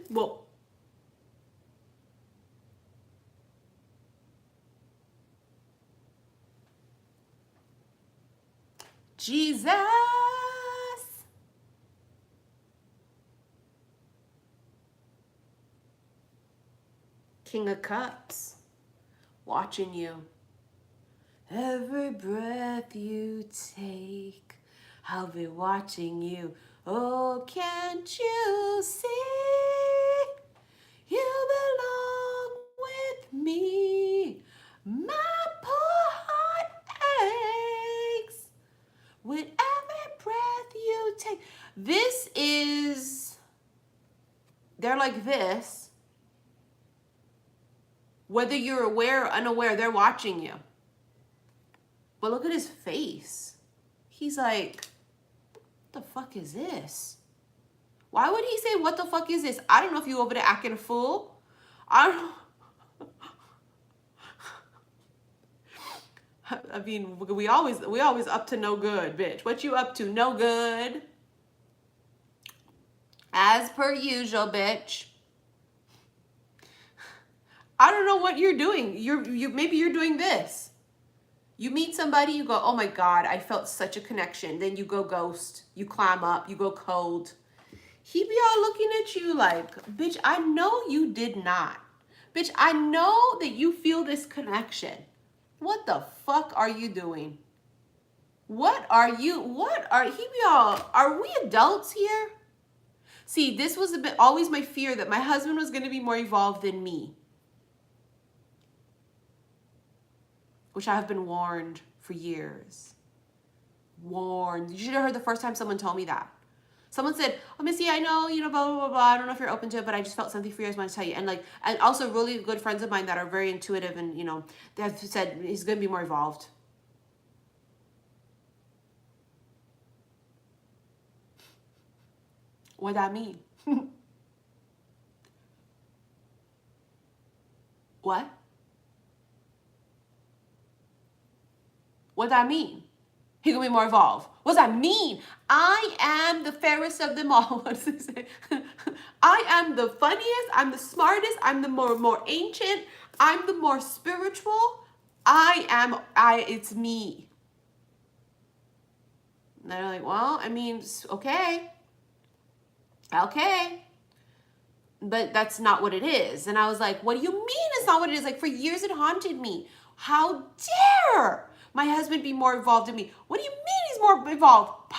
Whoa. Jesus. King of Cups, watching you. Every breath you take, I'll be watching you. Oh, can't you see? You belong with me. My poor heart aches with every breath you take. This is, they're like this. Whether you're aware or unaware, they're watching you. But look at his face. He's like, what the fuck is this? Why would he say, what the fuck is this? I don't know if you over there acting a fool. I don't know. I mean, we always up to no good, bitch. What you up to? No good. As per usual, bitch. I don't know what you're doing. Maybe you're doing this. You meet somebody, you go, oh my God, I felt such a connection. Then you go ghost. You climb up. You go cold. He be all looking at you like, bitch, I know you did not. Bitch, I know that you feel this connection. What the fuck are you doing? He be all, are we adults here? See, this was always my fear that my husband was going to be more evolved than me. Which I have been warned for years. Warned. You should have heard the first time someone told me that. Someone said, oh, Missy, I know, blah, blah, blah, blah. I don't know if you're open to it, but I just felt something for you. I just want to tell you. And also really good friends of mine that are very intuitive and, they have said he's going to be more evolved. What that mean? What? What that mean? He gonna be more evolved. What does that mean? I am the fairest of them all. What does it say? I am the funniest. I'm the smartest. I'm the more ancient. I'm the more spiritual. It's me. And they're like, well, I mean, okay. Okay. But that's not what it is. And I was like, what do you mean it's not what it is? Like, for years it haunted me. How dare my husband be more evolved than me? What do you mean he's more evolved?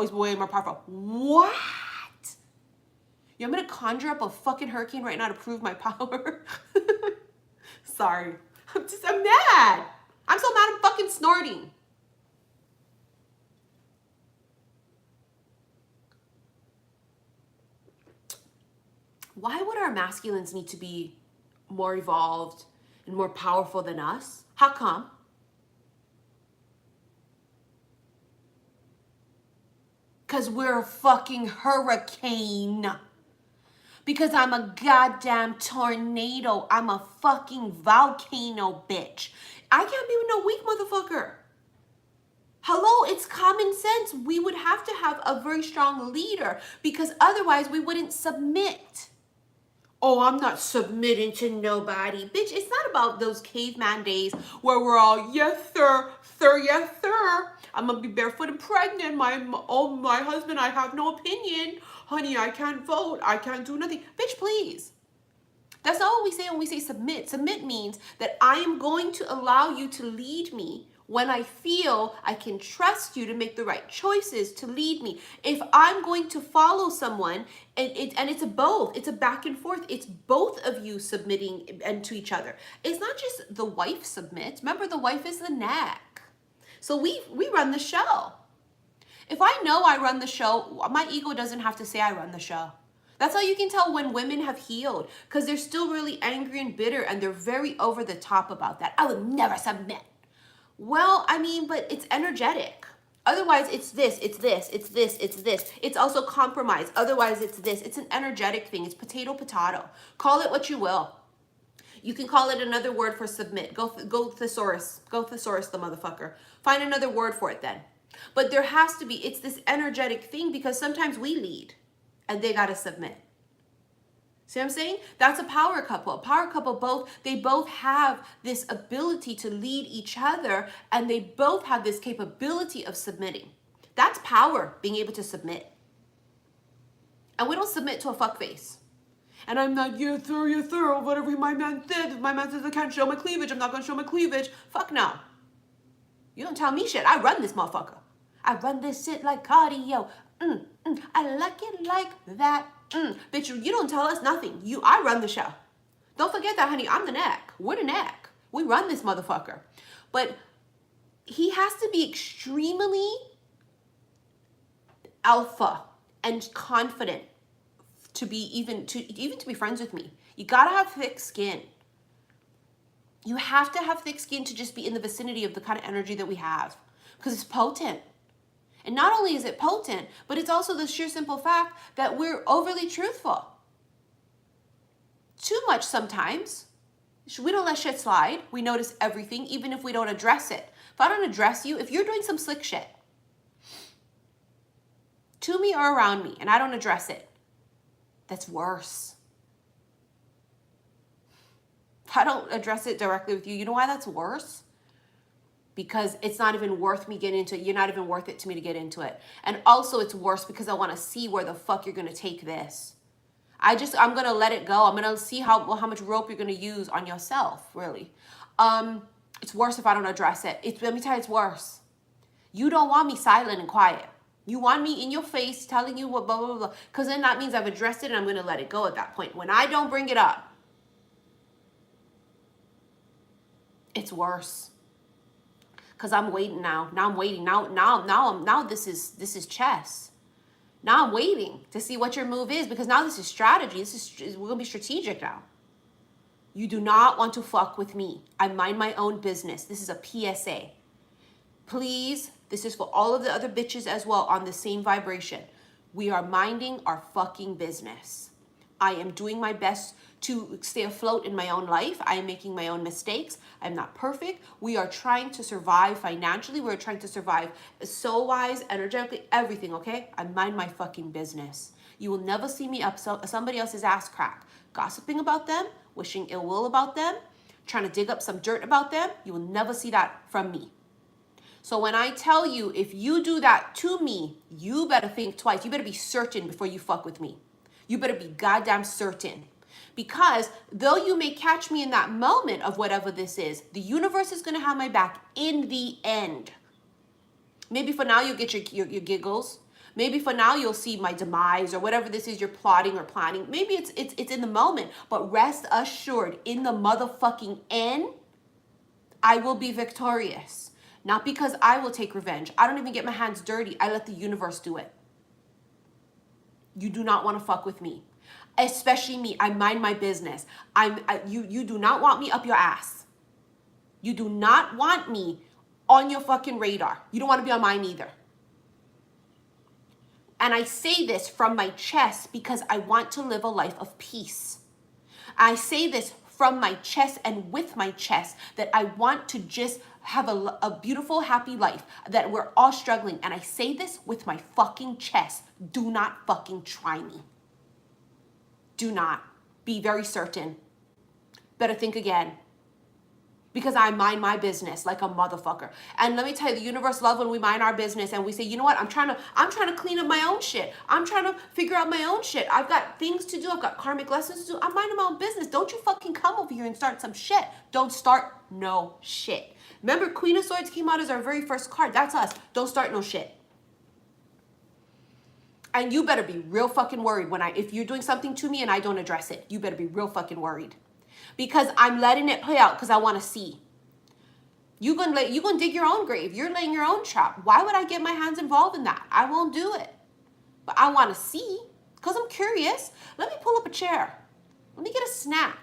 He's way more powerful. What? I'm going to conjure up a fucking hurricane right now to prove my power. Sorry. I'm mad. I'm so mad I'm fucking snorting. Why would our masculines need to be more evolved and more powerful than us? How come? Because we're a fucking hurricane. Because I'm a goddamn tornado. I'm a fucking volcano, bitch. I can't be with no weak motherfucker. Hello, it's common sense. We would have to have a very strong leader because otherwise we wouldn't submit. Oh, I'm not submitting to nobody. Bitch, it's not about those caveman days where we're all, yes, sir, sir, yes, sir. I'm going to be barefoot and pregnant. My husband, I have no opinion. Honey, I can't vote. I can't do nothing. Bitch, please. That's not what we say when we say submit. Submit means that I am going to allow you to lead me when I feel I can trust you to make the right choices to lead me. If I'm going to follow someone, and it's a both, it's a back and forth. It's both of you submitting and to each other. It's not just the wife submits. Remember, the wife is the neck. So we run the show. If I know I run the show, my ego doesn't have to say I run the show. That's how you can tell when women have healed, because they're still really angry and bitter and they're very over the top about that. I would never submit. Well, I mean, but it's energetic. Otherwise, it's this, it's this, it's this, it's this. It's also compromise. Otherwise, it's this. It's an energetic thing. It's potato. Call it what you will. You can call it another word for submit. Go thesaurus. Go thesaurus the motherfucker. Find another word for it then. But there has to be, it's this energetic thing because sometimes we lead and they got to submit. See what I'm saying? That's a power couple. A power couple, they both have this ability to lead each other and they both have this capability of submitting. That's power, being able to submit. And we don't submit to a fuckface. And I'm not, yes sir, whatever my man said. If my man says I can't show my cleavage, I'm not going to show my cleavage. Fuck no. You don't tell me shit. I run this motherfucker. I run this shit like cardio. I like it like that. Bitch, you don't tell us nothing. I run the show. Don't forget that, honey. I'm the neck. We're the neck. We run this motherfucker. But he has to be extremely alpha and confident to be even to be friends with me. You gotta have thick skin. You have to have thick skin to just be in the vicinity of the kind of energy that we have, because it's potent. And not only is it potent, but it's also the sheer simple fact that we're overly truthful. Too much sometimes. We don't let shit slide. We notice everything, even if we don't address it. If I don't address you, if you're doing some slick shit to me or around me and I don't address it, that's worse. If I don't address it directly with you, you know why that's worse? Because it's not even worth me getting into it. You're not even worth it to me to get into it. And also it's worse because I want to see where the fuck you're going to take this. I'm going to let it go. I'm going to see how much rope you're going to use on yourself, really. It's worse if I don't address it. Let me tell you, it's worse. You don't want me silent and quiet. You want me in your face telling you what blah, blah, blah. Because then that means I've addressed it and I'm going to let it go at that point. When I don't bring it up, it's worse. Because I'm waiting now. Now I'm waiting. Now this is chess. Now I'm waiting to see what your move is, because now this is strategy. We're gonna be strategic now. You do not want to fuck with me. I mind my own business. This is a PSA. Please, this is for all of the other bitches as well on the same vibration. We are minding our fucking business. I am doing my best to stay afloat in my own life. I am making my own mistakes. I'm not perfect. We are trying to survive financially. We're trying to survive soul-wise, energetically, everything, okay? I mind my fucking business. You will never see me up somebody else's ass crack, gossiping about them, wishing ill will about them, trying to dig up some dirt about them. You will never see that from me. So when I tell you, if you do that to me, you better think twice. You better be certain before you fuck with me. You better be goddamn certain. Because though you may catch me in that moment of whatever this is, the universe is going to have my back in the end. Maybe for now you'll get your giggles. Maybe for now you'll see my demise or whatever this is you're plotting or planning. Maybe it's in the moment. But rest assured, in the motherfucking end, I will be victorious. Not because I will take revenge. I don't even get my hands dirty. I let the universe do it. You do not want to fuck with me. Especially me. I mind my business. You do not want me up your ass. You do not want me on your fucking radar. You don't want to be on mine either. And I say this from my chest because I want to live a life of peace. I say this from my chest and with my chest that I want to just have a beautiful, happy life, that we're all struggling. And I say this with my fucking chest. Do not fucking try me. Do not. Be very certain. Better think again. Because I mind my business like a motherfucker. And let me tell you, the universe loves when we mind our business and we say, you know what, I'm trying to clean up my own shit. I'm trying to figure out my own shit. I've got things to do. I've got karmic lessons to do. I'm minding my own business. Don't you fucking come over here and start some shit. Don't start no shit. Remember, Queen of Swords came out as our very first card. That's us. Don't start no shit. And you better be real fucking worried if you're doing something to me and I don't address it. You better be real fucking worried. Because I'm letting it play out because I want to see. You gonna dig your own grave. You're laying your own trap. Why would I get my hands involved in that? I won't do it. But I want to see because I'm curious. Let me pull up a chair. Let me get a snack.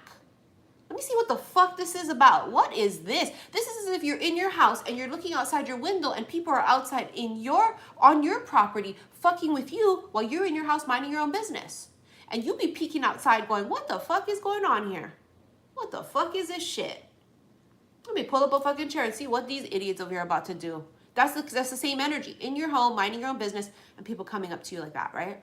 Let me see what the fuck this is about. What is this? This is as if you're in your house and you're looking outside your window and people are outside on your property fucking with you while you're in your house minding your own business. And you be peeking outside going, what the fuck is going on here? What the fuck is this shit? Let me pull up a fucking chair and see what these idiots over here are about to do. That's the same energy. In your home, minding your own business, and people coming up to you like that, right?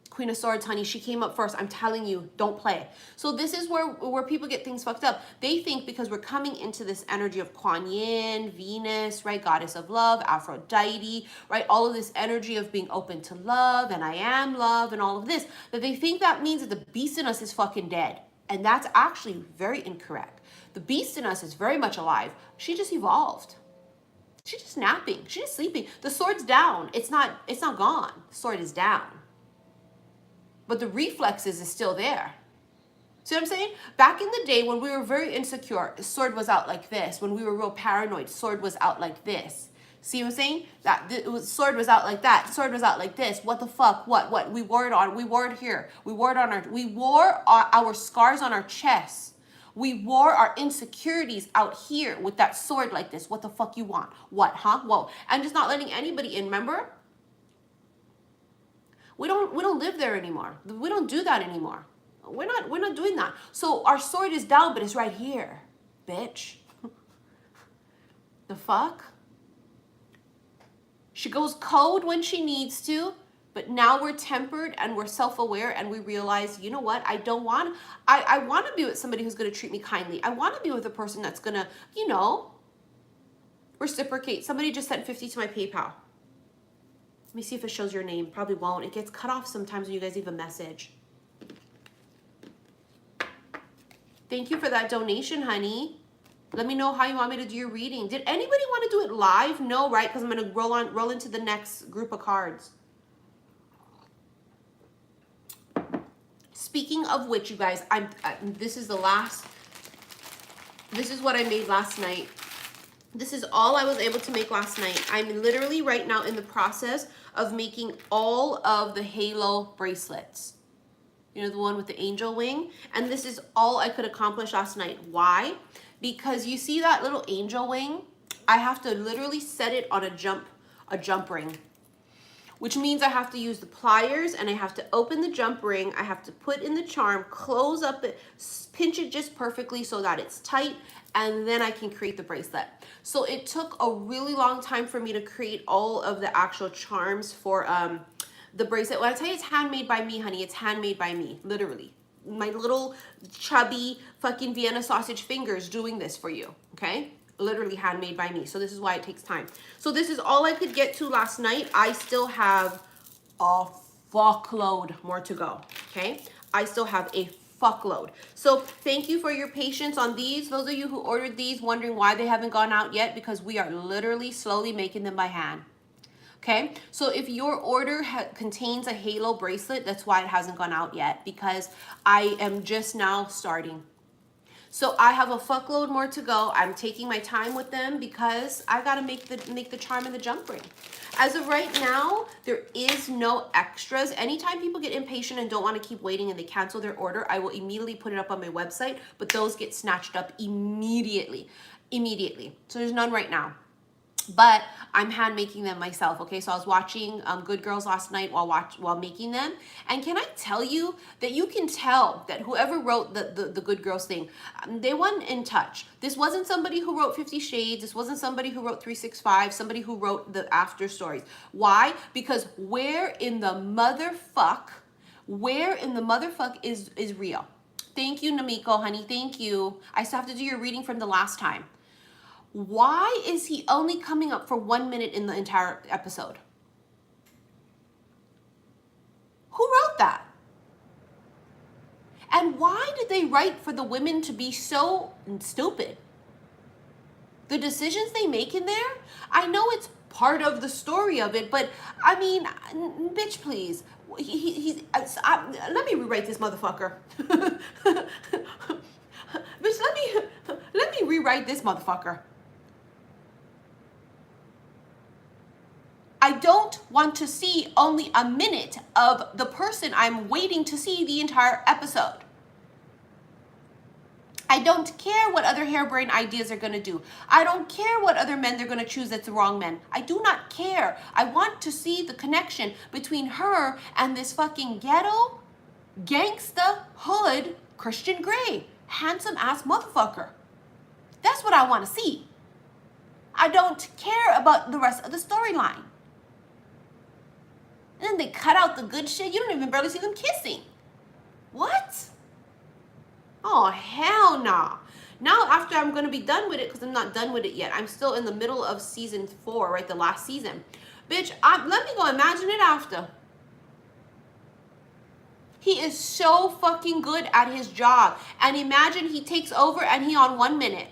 Queen of Swords, honey, she came up first. I'm telling you, don't play. So this is where people get things fucked up. They think because we're coming into this energy of Kuan Yin, Venus, right? Goddess of love, Aphrodite, right? All of this energy of being open to love, and I am love, and all of this, that they think that means that the beast in us is fucking dead. And that's actually very incorrect. The beast in us is very much alive. She just evolved. She's just napping. She's just sleeping. The sword's down. It's not gone. The sword is down. But the reflexes is still there. See what I'm saying? Back in the day when we were very insecure, the sword was out like this. When we were real paranoid, sword was out like this. See what I'm saying? Sword was out like that. Sword was out like this. What the fuck? What? We wore it on. We wore it here. We wore our scars on our chests. We wore our insecurities out here with that sword like this. What the fuck you want? What, huh? Whoa. And just not letting anybody in, remember? We don't live there anymore. We don't do that anymore. We're not doing that. So our sword is down, but it's right here, bitch. The fuck? She goes cold when she needs to, but now we're tempered and we're self-aware and we realize, you know what? I want to be with somebody who's going to treat me kindly. I want to be with a person that's going to, you know, reciprocate. Somebody just sent 50 to my PayPal. Let me see if it shows your name. Probably won't. It gets cut off sometimes when you guys leave a message. Thank you for that donation, honey. Let me know how you want me to do your reading. Did anybody want to do it live? No, right? Because I'm going to roll into the next group of cards. Speaking of which, you guys, this is what I made last night. This is all I was able to make last night. I'm literally right now in the process of making all of the halo bracelets. You know, the one with the angel wing. And this is all I could accomplish last night. Why? Because you see that little angel wing? I have to literally set it on a jump ring. Which means I have to use the pliers and I have to open the jump ring. I have to put in the charm, close up it, pinch it just perfectly so that it's tight, and then I can create the bracelet. So it took a really long time for me to create all of the actual charms for the bracelet. When I tell you it's handmade by me, honey, it's handmade by me, literally. My little chubby fucking Vienna sausage fingers doing this for you, okay? Literally handmade by me. So this is why it takes time. So this is all I could get to last night. I still have a fuckload more to go, okay? I still have a fuckload. So thank you for your patience on these. Those of you who ordered these wondering why they haven't gone out yet, because we are literally slowly making them by hand. Okay, so if your order contains a halo bracelet, that's why it hasn't gone out yet, because I am just now starting. So I have a fuckload more to go. I'm taking my time with them because I gotta make the charm and the jump ring. As of right now, there is no extras. Anytime people get impatient and don't want to keep waiting and they cancel their order, I will immediately put it up on my website, but those get snatched up immediately. So there's none right now. But I'm hand making them myself, okay? So I was watching Good Girls last night while making them. And can I tell you that you can tell that whoever wrote the Good Girls thing, they weren't in touch. This wasn't somebody who wrote 50 Shades. This wasn't somebody who wrote 365, somebody who wrote the after stories. Why? Because where in the motherfuck is real? Thank you, Namiko, honey. Thank you. I still have to do your reading from the last time. Why is he only coming up for 1 minute in the entire episode? Who wrote that? And why did they write for the women to be so stupid? The decisions they make in there, I know it's part of the story of it, but I mean, bitch, please. Let me rewrite this motherfucker. Bitch, let me rewrite this motherfucker. I don't want to see only a minute of the person I'm waiting to see the entire episode. I don't care what other harebrained ideas are going to do. I don't care what other men they're going to choose that's the wrong men. I do not care. I want to see the connection between her and this fucking ghetto, gangsta, hood, Christian Grey, handsome ass motherfucker. That's what I want to see. I don't care about the rest of the storyline. And then they cut out the good shit. You don't even barely see them kissing. What? Oh, hell nah. Now after I'm going to be done with it, because I'm not done with it yet. I'm still in the middle of season 4, right? The last season. Bitch, let me go imagine it after. He is so fucking good at his job. And imagine he takes over and he on 1 minute.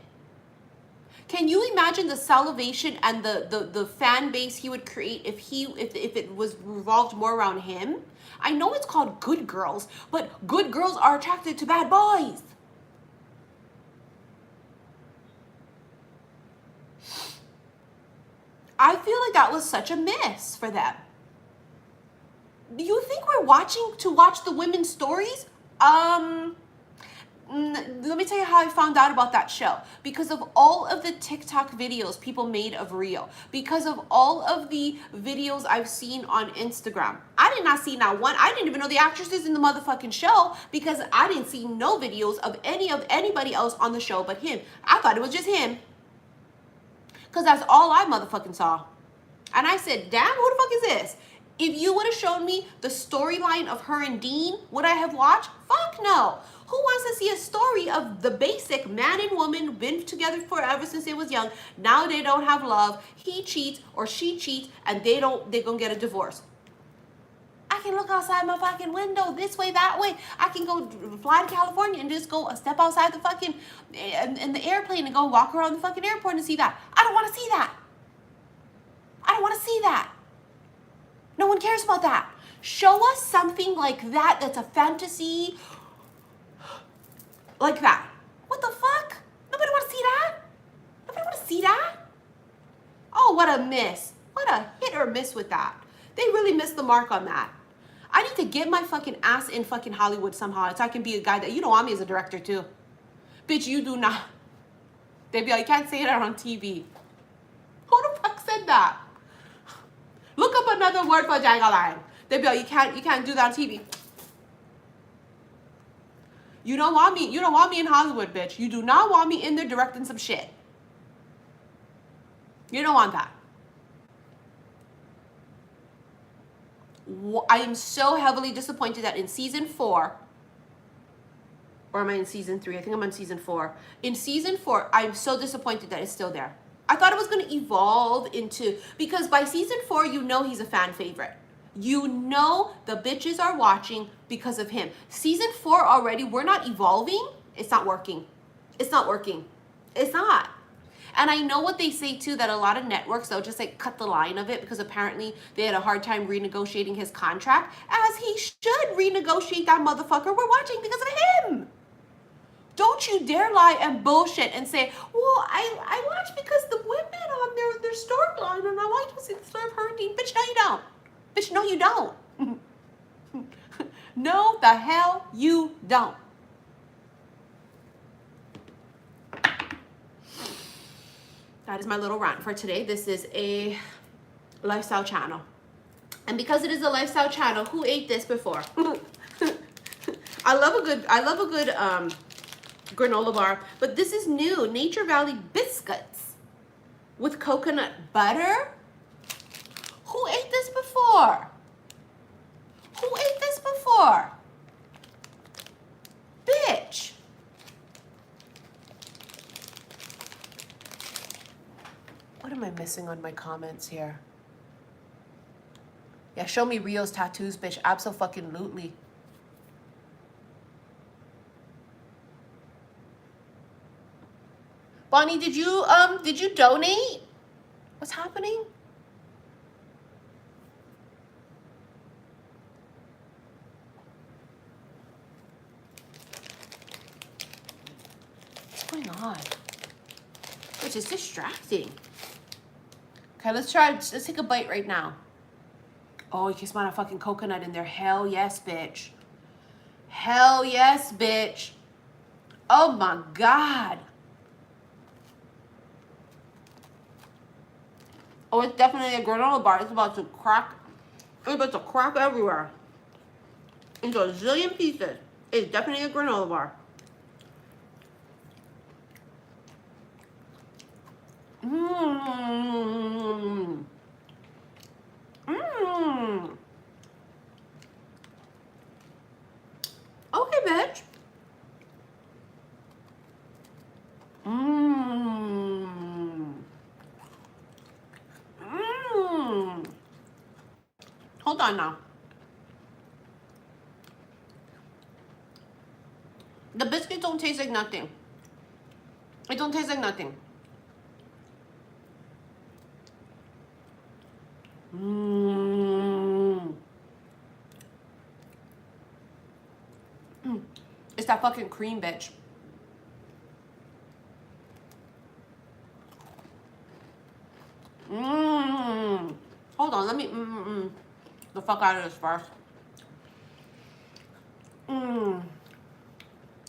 Can you imagine the salivation and the fan base he would create if it was revolved more around him? I know it's called Good Girls, but good girls are attracted to bad boys. I feel like that was such a miss for them. Do you think we're watching to watch the women's stories? let me tell you how I found out about that show. Because of all of the TikTok videos people made of Rio. Because of all of the videos I've seen on Instagram. I did not see not one. I didn't even know the actresses in the motherfucking show because I didn't see no videos of anybody else on the show but him. I thought it was just him. Because that's all I motherfucking saw. And I said, damn, who the fuck is this? If you would have shown me the storyline of her and Dean, would I have watched? Fuck no. Who wants to see a story of the basic man and woman, been together forever since they was young, now they don't have love, he cheats or she cheats, and they're gonna get a divorce? I can look outside my fucking window this way, that way. I can go fly to California and just go step outside the fucking, in the airplane and go walk around the fucking airport and see that. I don't want to see that. I don't want to see that. No one cares about that. Show us something like that that's a fantasy. Like that. What the fuck? Nobody want to see that? Nobody want to see that? Oh, what a miss. What a hit or miss with that. They really missed the mark on that. I need to get my fucking ass in fucking Hollywood somehow so I can be a guy that, you don't want me as a director too. Bitch, you do not. They be like, you can't say that on TV. Who the fuck said that? Look up another word for jagaline. They be like, you can't do that on TV. You don't want me in Hollywood, bitch. You do not want me in there directing some shit. You don't want that. I am so heavily disappointed that in season 4, or am I in season 3? I think I'm on season 4. In season 4, I'm so disappointed that it's still there. I thought it was going to evolve into, because by season 4, you know he's a fan favorite. You know the bitches are watching because of him. Season 4 already, we're not evolving. It's not working. It's not working. It's not. And I know what they say too, that a lot of networks, they'll just like cut the line of it because apparently they had a hard time renegotiating his contract, as he should renegotiate that motherfucker. We're watching because of him. Don't you dare lie and bullshit and say, well, I watch because the women on their storyline and I like to see the story of her and Dean. Bitch, no you don't. Bitch, no you don't. No the hell you don't. That is my little rant for today. This is a lifestyle channel. And because it is a lifestyle channel, who ate this before? I love a good granola bar, but this is new. Nature Valley biscuits with coconut butter. Who ate this before? Who ate this before? Bitch. What am I missing on my comments here? Yeah, show me Rio's tattoos, bitch. Abso-fucking-lutely. Bonnie, did you donate? What's happening? What's going on? Which is distracting. Okay, let's take a bite right now. Oh, you can smell a fucking coconut in there. Hell yes, bitch. Hell yes, bitch. Oh my God. Oh, it's definitely a granola bar. It's about to crack. It's about to crack everywhere. Into a zillion pieces. It's definitely a granola bar. Mmm. Mmm. Okay, bitch. Mmm. Mmm. Hold on now. The biscuits don't taste like nothing. It don't taste like nothing. Mmm. It's that fucking cream, bitch. Mmm. Hold on, let me the fuck out of this first. Mmm.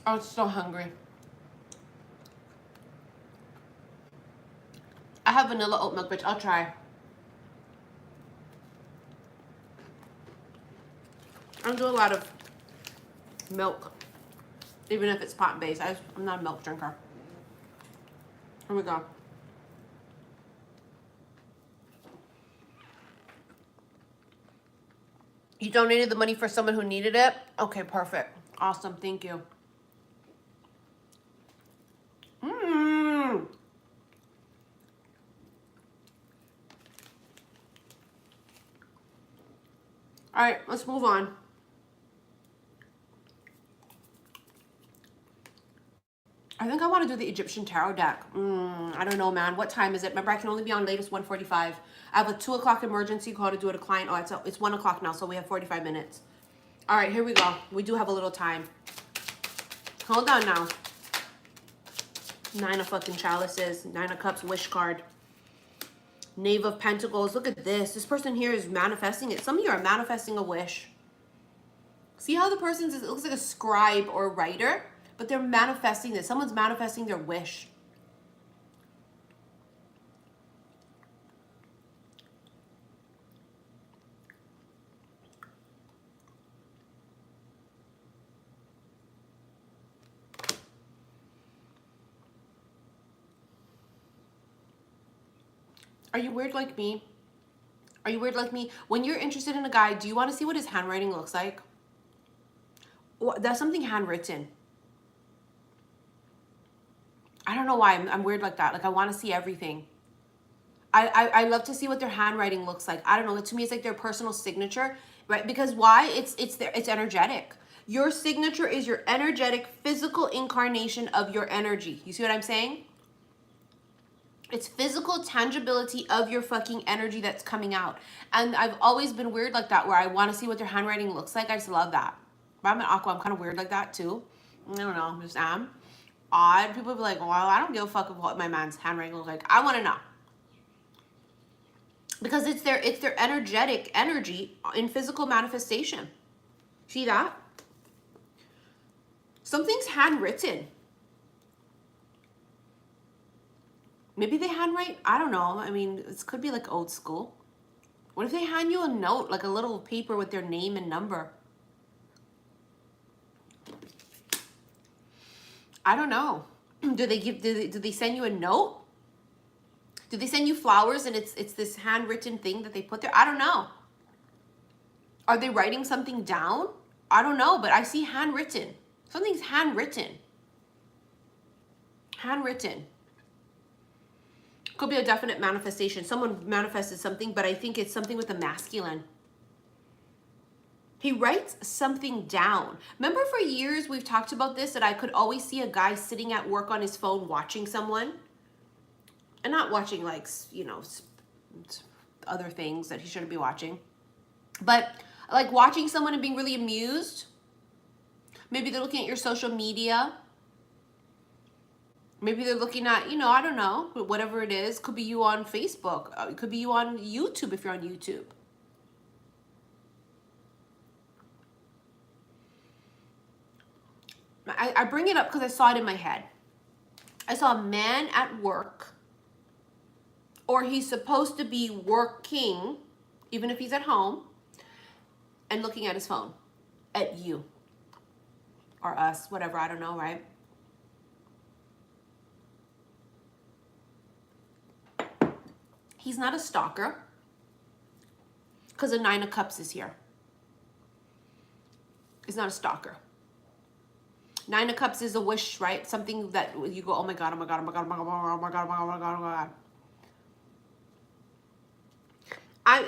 I'm so hungry. I have vanilla oat milk, bitch. I'll try. I don't do a lot of milk, even if it's plant-based. I'm not a milk drinker. Here we go. You donated the money for someone who needed it? Okay, perfect. Awesome, thank you. Mmm. All right, let's move on. I think I want to do the Egyptian tarot deck. I don't know, man. What time is it? Remember, I can only be on latest 1:45. I have a 2 o'clock emergency call to do at a client. Oh, it's 1 o'clock now, so we have 45 minutes. All right, here we go. We do have a little time. Hold on now. 9 of fucking chalices. 9 of cups, wish card. Knave of pentacles. Look at this. This person here is manifesting it. Some of you are manifesting a wish. See how the person's, it looks like a scribe or writer, but they're manifesting this. Someone's manifesting their wish. Are you weird like me? Are you weird like me? When you're interested in a guy, do you want to see what his handwriting looks like? That's something handwritten. I don't know why I'm weird like that. Like, I want to see everything. I love to see what their handwriting looks like. I don't know. To me, it's like their personal signature, right? Because why? It's energetic. Your signature is your energetic, physical incarnation of your energy. You see what I'm saying? It's physical tangibility of your fucking energy that's coming out. And I've always been weird like that, where I want to see what their handwriting looks like. I just love that. But I'm an aqua. I'm kind of weird like that too. I don't know. I just am. Odd. People be like, well, I don't give a fuck of what my man's handwriting looks like. I want to know. Because it's their energetic energy in physical manifestation. See that? Something's handwritten. Maybe they handwrite, I don't know. I mean, this could be like old school. What if they hand you a note, like a little paper with their name and number? I don't know. Do they send you a note? Do they send you flowers and it's this handwritten thing that they put there? I don't know. Are they writing something down? I don't know, but I see handwritten. Something's handwritten. Handwritten. Could be a definite manifestation. Someone manifested something, but I think it's something with a masculine. He writes something down. Remember for years we've talked about this, that I could always see a guy sitting at work on his phone watching someone. And not watching, like, you know, other things that he shouldn't be watching. But like watching someone and being really amused. Maybe they're looking at your social media. Maybe they're looking at, you know, I don't know, whatever it is. Could be you on Facebook. It could be you on YouTube if you're on YouTube. I bring it up because I saw it in my head. I saw a man at work, or he's supposed to be working, even if he's at home, and looking at his phone at you or us, whatever, I don't know, right? He's not a stalker because the 9 of Cups is here. He's not a stalker. 9 of Cups is a wish, right? Something that you go, oh my God, oh my God, oh my God, oh my God, oh my God, oh my God, oh my God, oh my God.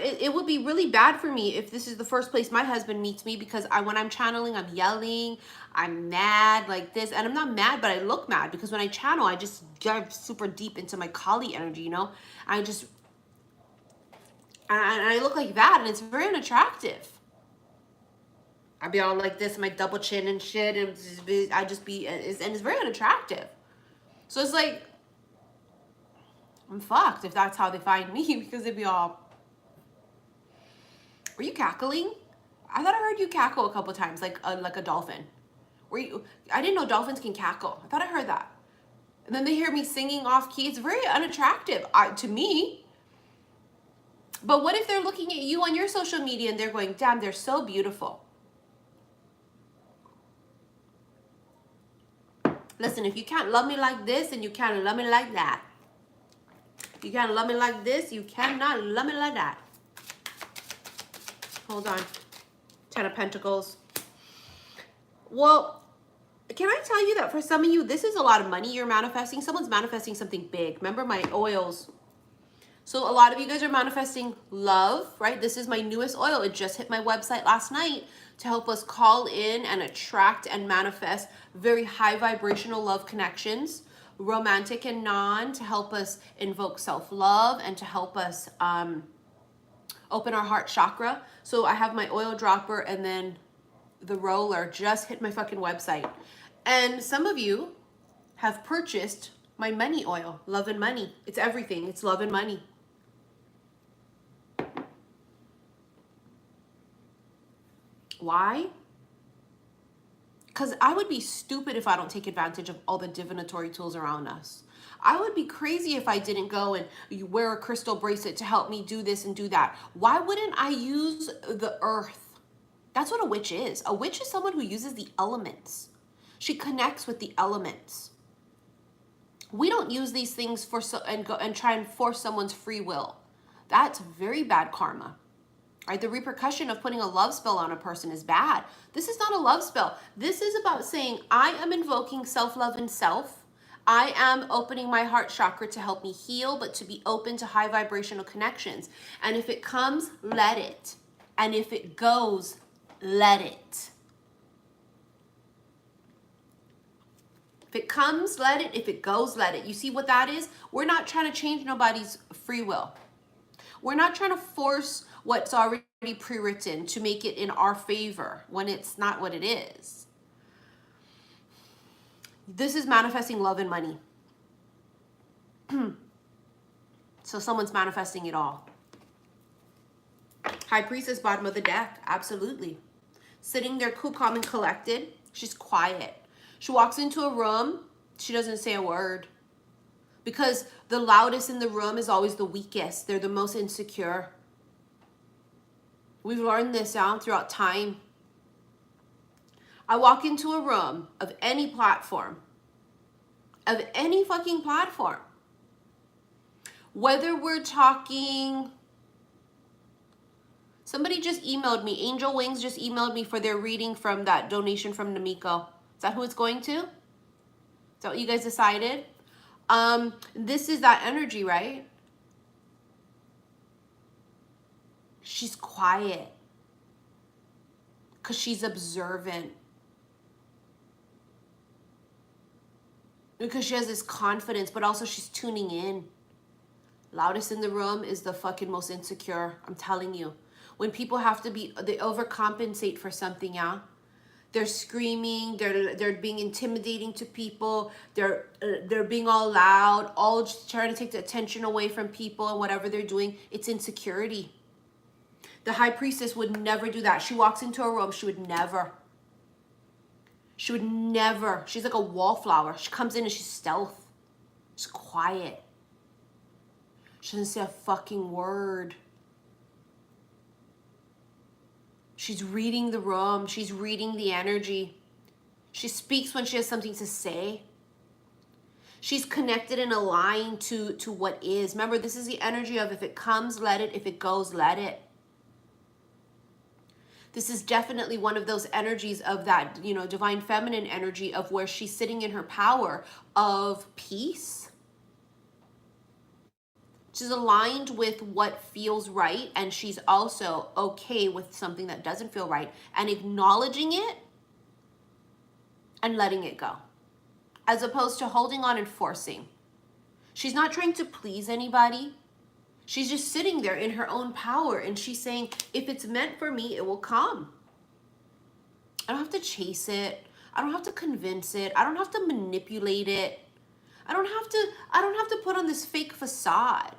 It would be really bad for me if this is the first place my husband meets me, because when I'm channeling, I'm yelling, I'm mad like this. And I'm not mad, but I look mad because when I channel, I just dive super deep into my Kali energy, you know? And I look like that, and it's very unattractive. I'd be all like this, my double chin and shit, and it's very unattractive. So it's like, I'm fucked if that's how they find me, because they'd be all, were you cackling? I thought I heard you cackle a couple times, like a dolphin. I didn't know dolphins can cackle. I thought I heard that. And then they hear me singing off key. It's very unattractive to me. But what if they're looking at you on your social media and they're going, damn, they're so beautiful. Listen, if you can't love me like this, then you can't love me like that. If you can't love me like this, you cannot love me like that. Hold on. 10 of Pentacles. Well, can I tell you that for some of you, this is a lot of money you're manifesting. Someone's manifesting something big. Remember my oils. So a lot of you guys are manifesting love, right? This is my newest oil. It just hit my website last night to help us call in and attract and manifest very high vibrational love connections, romantic and non, to help us invoke self-love and to help us open our heart chakra. So I have my oil dropper and then the roller just hit my fucking website. And some of you have purchased my money oil, love and money. It's everything. It's love and money. Why? Because I would be stupid if I don't take advantage of all the divinatory tools around us. I would be crazy if I didn't go and wear a crystal bracelet to help me do this and do that. Why wouldn't I use the earth? That's what a witch is. A witch is someone who uses the elements. She connects with the elements. We don't use these things for and try and force someone's free will. That's very bad karma. Right? The repercussion of putting a love spell on a person is bad. This is not a love spell. This is about saying, I am invoking self-love and self. I am opening my heart chakra to help me heal, but to be open to high vibrational connections. And if it comes, let it. And if it goes, let it. If it comes, let it. If it goes, let it. You see what that is? We're not trying to change nobody's free will. We're not trying to force what's already pre-written to make it in our favor when it's not what it is. This is manifesting love and money. So someone's manifesting it all. High Priestess, bottom of the deck. Absolutely. Sitting there cool, calm, and collected. She's quiet. She walks into a room. She doesn't say a word. Because the loudest in the room is always the weakest. They're the most insecure. We've learned this out throughout time. I walk into a room of any platform, of any fucking platform, whether we're talking, somebody just emailed me, Angel Wings just emailed me for their reading from that donation from Namiko. Is that who it's going to? Is that what you guys decided? This is that energy, right? She's quiet because she's observant. Because she has this confidence, but also she's tuning in. Loudest in the room is the fucking most insecure. I'm telling you. When people have to be, they overcompensate for something, yeah? They're screaming, they're being intimidating to people, they're being all loud, all just trying to take the attention away from people and whatever they're doing. It's insecurity. The High Priestess would never do that. She walks into a room, she would never. She would never. She's like a wallflower. She comes in and she's stealth. She's quiet. She doesn't say a fucking word. She's reading the room. She's reading the energy. She speaks when she has something to say. She's connected and aligned to what is. Remember, this is the energy of if it comes, let it. If it goes, let it. This is definitely one of those energies of that, you know, divine feminine energy of where she's sitting in her power of peace. She's aligned with what feels right, and she's also okay with something that doesn't feel right and acknowledging it and letting it go, as opposed to holding on and forcing. She's not trying to please anybody. She's just sitting there in her own power, and she's saying, if it's meant for me, it will come. I don't have to chase it. I don't have to convince it. I don't have to manipulate it. I don't have to put on this fake facade.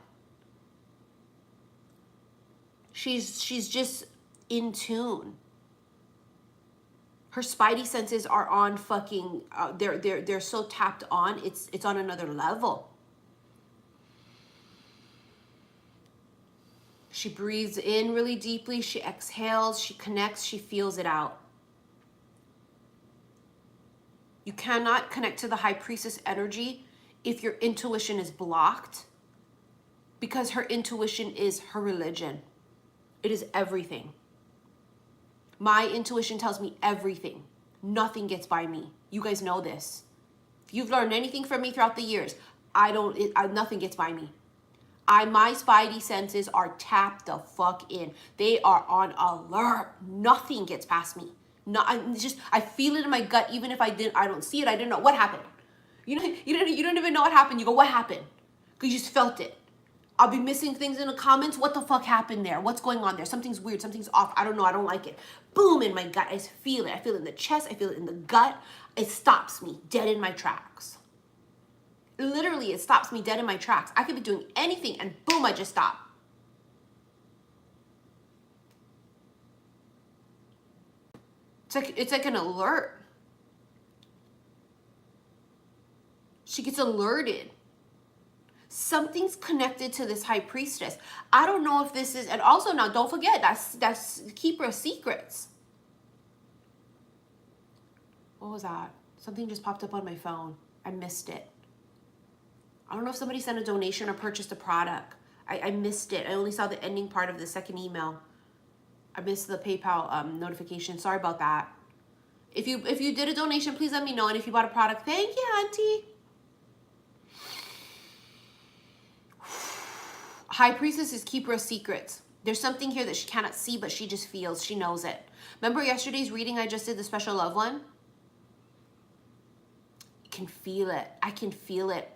She's just in tune. Her spidey senses are on fucking, they're so tapped on, it's on another level. She breathes in really deeply, she exhales, she connects, she feels it out. You cannot connect to the high priestess energy if your intuition is blocked, because her intuition is her religion. It is everything. My intuition tells me everything. Nothing gets by me. You guys know this. If you've learned anything from me throughout the years, nothing gets by me. My spidey senses are tapped the fuck in. They are on alert. Nothing gets past me. No, I feel it in my gut. Even if I don't see it. I didn't know what happened. You don't even know what happened. You go, what happened? Because you just felt it. I'll be missing things in the comments. What the fuck happened there? What's going on there? Something's weird. Something's off. I don't know. I don't like it. Boom, in my gut. I feel it. I feel it in the chest. I feel it in the gut. It stops me dead in my tracks. Literally, it stops me dead in my tracks. I could be doing anything and boom, I just stop. It's like an alert. She gets alerted. Something's connected to this high priestess. I don't know if this is, and also now don't forget, that's keeper of secrets. What was that? Something just popped up on my phone. I missed it. I don't know if somebody sent a donation or purchased a product. I missed it. I only saw the ending part of the second email. I missed the PayPal notification. Sorry about that. If you did a donation, please let me know. And if you bought a product, thank you, auntie. High priestess is keeper of secrets. There's something here that she cannot see, but she just feels. She knows it. Remember yesterday's reading I just did, the special love one? You can feel it. I can feel it.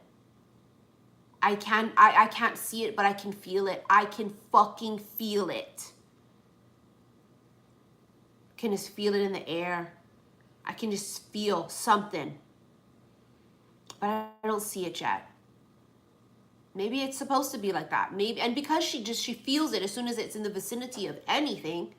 I can't see it, but I can feel it. I can fucking feel it. I can just feel it in the air. I can just feel something. But I don't see it yet. Maybe it's supposed to be like that. Maybe, and because she feels it as soon as it's in the vicinity of anything,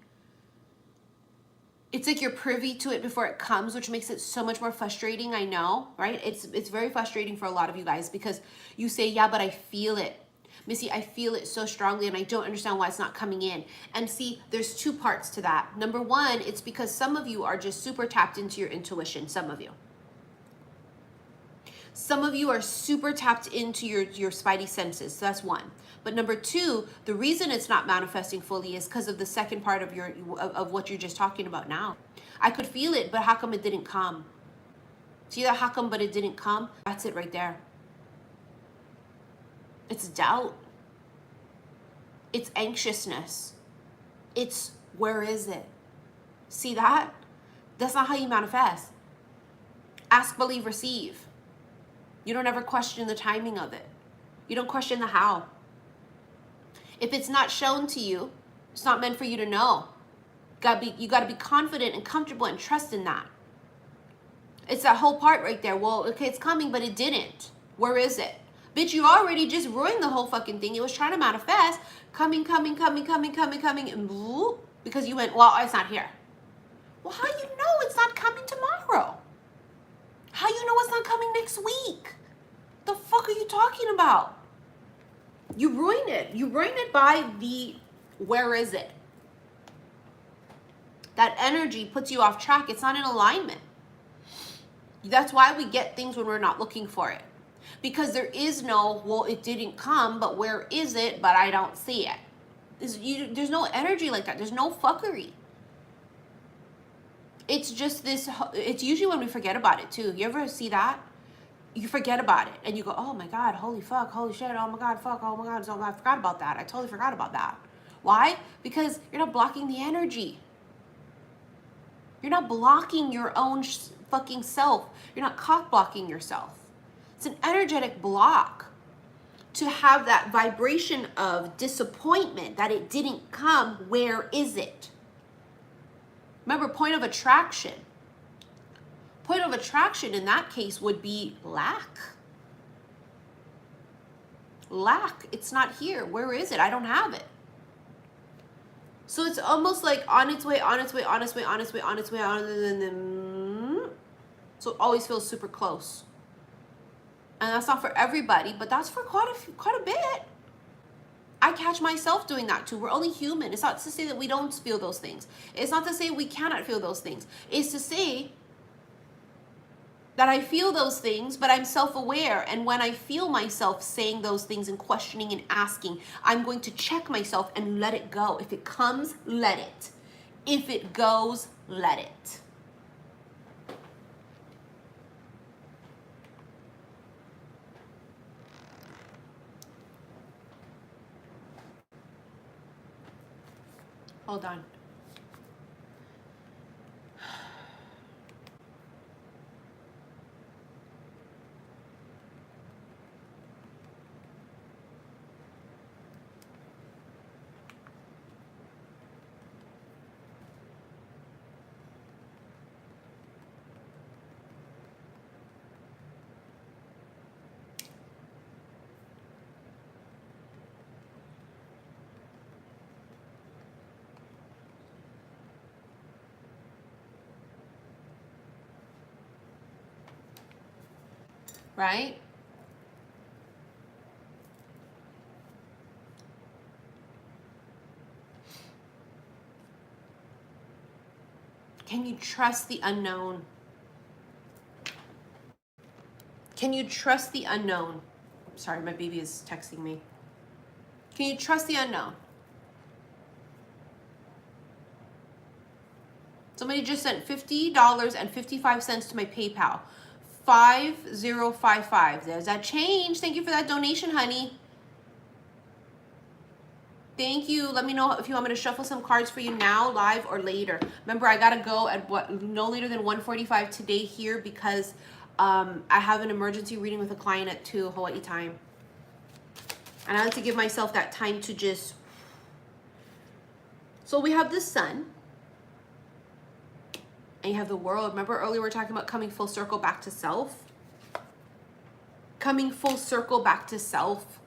it's like you're privy to it before it comes, which makes it so much more frustrating. I know, right? It's very frustrating for a lot of you guys because you say, yeah, but I feel it. Missy, I feel it so strongly and I don't understand why it's not coming in. And see, there's two parts to that. Number one, it's because some of you are just super tapped into your intuition, some of you. Some of you are super tapped into your spidey senses. So that's one. But number two, the reason it's not manifesting fully is because of the second part of what you're just talking about now. I could feel it, but how come it didn't come? See that how come but it didn't come? That's it right there. It's doubt. It's anxiousness. It's where is it? See that? That's not how you manifest. Ask, believe, receive. You don't ever question the timing of it. You don't question the how. If it's not shown to you, it's not meant for you to know. You gotta be confident and comfortable and trust in that. It's that whole part right there. Well, okay, it's coming, but it didn't. Where is it? Bitch, you already just ruined the whole fucking thing. It was trying to manifest, coming, and whoop, because you went, well, it's not here. Well, how you know it's not coming tomorrow? How you know it's not coming next week? The fuck are you talking about? You ruined it. You ruined it by the where is it? That energy puts you off track. It's not in alignment. That's why we get things when we're not looking for it. Because there is no, well, it didn't come, but where is it? But I don't see it. There's no energy like that. There's no fuckery. It's just this, it's usually when we forget about it too. You ever see that? You forget about it and you go, oh my God, holy fuck, holy shit, oh my God, fuck, oh my God, I forgot about that. I totally forgot about that. Why? Because you're not blocking the energy. You're not blocking your own fucking self. You're not cock blocking yourself. It's an energetic block to have that vibration of disappointment that it didn't come. Where is it? Remember, point of attraction. Point of attraction in that case would be lack. Lack. It's not here. Where is it? I don't have it. So it's almost like on its way, on its way, on its way, on its way, on its way, and then so it always feels super close. And that's not for everybody, but that's for quite a bit. I catch myself doing that too. We're only human. It's not to say that we don't feel those things. It's not to say we cannot feel those things. It's to say that I feel those things, but I'm self-aware. And when I feel myself saying those things and questioning and asking, I'm going to check myself and let it go. If it comes, let it. If it goes, let it. Hold on. Right? Can you trust the unknown? Can you trust the unknown? Sorry, my baby is texting me. Can you trust the unknown? Somebody just sent $50.55 to my PayPal. 5055. There's that change. Thank you for that donation, honey. Thank you. Let me know if you want me to shuffle some cards for you now, live or later. Remember, I gotta go at no later than 1:45 today here because I have an emergency reading with a client at 2 Hawaii time. And I like to give myself that time to just... So we have the sun. And you have the world. Remember earlier we were talking about coming full circle back to self? Coming full circle back to self.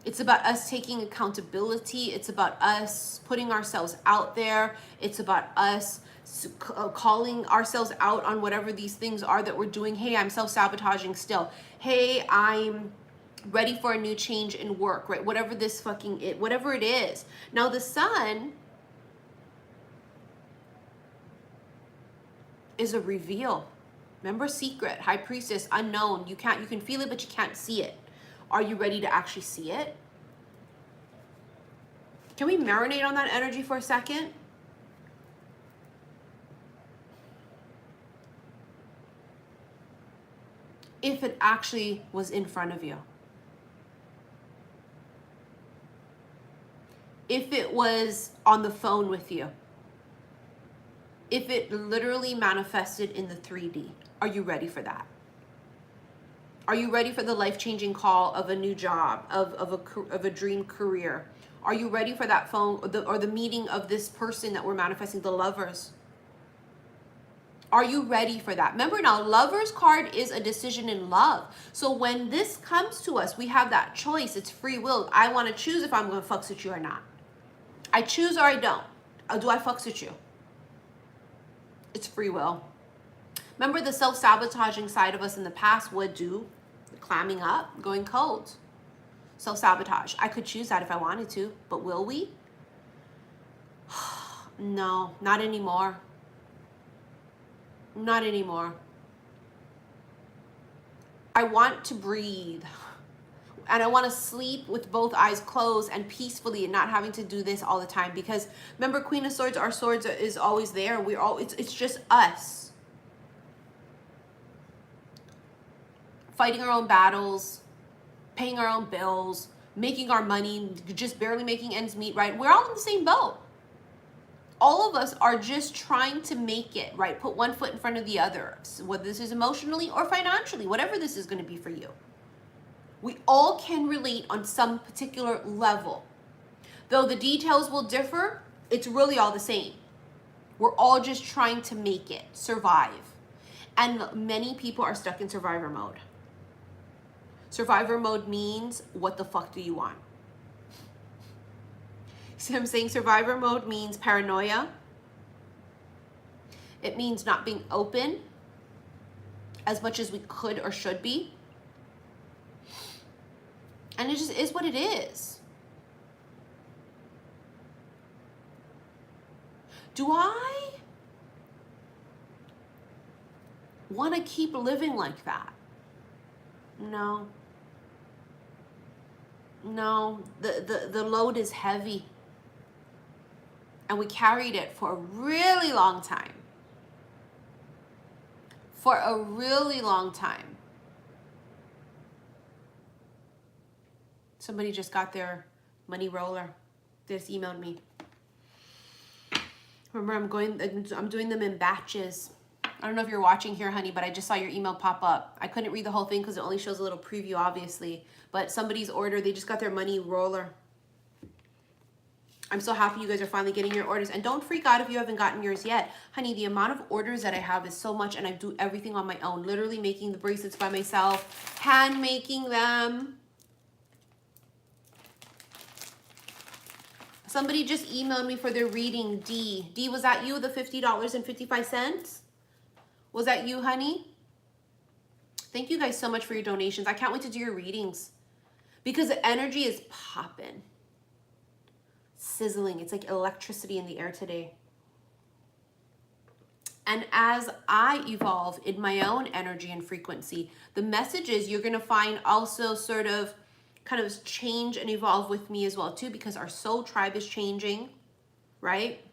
It's about us taking accountability. It's about us putting ourselves out there. It's about us calling ourselves out on whatever these things are that we're doing. Hey, I'm self-sabotaging still. Hey, I'm ready for a new change in work, right? Whatever this whatever it is. Now the sun is a reveal. Remember, secret, high priestess, unknown. You can feel it, but you can't see it. Are you ready to actually see it? Can we marinate on that energy for a second? If it actually was in front of you. If it was on the phone with you. If it literally manifested in the 3D. Are you ready for that? Are you ready for the life-changing call of a new job, of a dream career? Are you ready for that phone or the meeting of this person that we're manifesting, the lovers? Are you ready for that? Remember now, Lover's card is a decision in love. So when this comes to us, we have that choice. It's free will. I want to choose if I'm going to fucks with you or not. I choose or I don't. Or do I fucks with you? It's free will. Remember the self-sabotaging side of us in the past would do clamming up, going cold. Self-sabotage. I could choose that if I wanted to, but will we? No, not anymore. Not anymore. I want to breathe. And I want to sleep with both eyes closed and peacefully and not having to do this all the time. Because remember, Queen of Swords, our swords is always there. It's just us. Fighting our own battles, paying our own bills, making our money, just barely making ends meet, right? We're all in the same boat. All of us are just trying to make it, right? Put one foot in front of the other, whether this is emotionally or financially, whatever this is going to be for you. We all can relate on some particular level. Though the details will differ, it's really all the same. We're all just trying to make it, survive. And many people are stuck in survivor mode. Survivor mode means, what the fuck do you want? So I'm saying survivor mode means paranoia. It means not being open as much as we could or should be. And it just is what it is. Do I want to keep living like that? No. No, the load is heavy. And we carried it for a really long time. For a really long time. Somebody just got their money roller. They just emailed me. Remember, I'm doing them in batches. I don't know if you're watching here, honey, but I just saw your email pop up. I couldn't read the whole thing because it only shows a little preview, obviously. But somebody's order, they just got their money roller. I'm so happy you guys are finally getting your orders. And don't freak out if you haven't gotten yours yet. Honey, the amount of orders that I have is so much, and I do everything on my own. Literally making the bracelets by myself, hand making them. Somebody just emailed me for their reading, D. D, was that you, the $50.55? Was that you, honey? Thank you guys so much for your donations. I can't wait to do your readings because the energy is popping. Sizzling. It's like electricity in the air today. And as I evolve in my own energy and frequency, the messages you're going to find also sort of kind of change and evolve with me as well too, because our soul tribe is changing, right?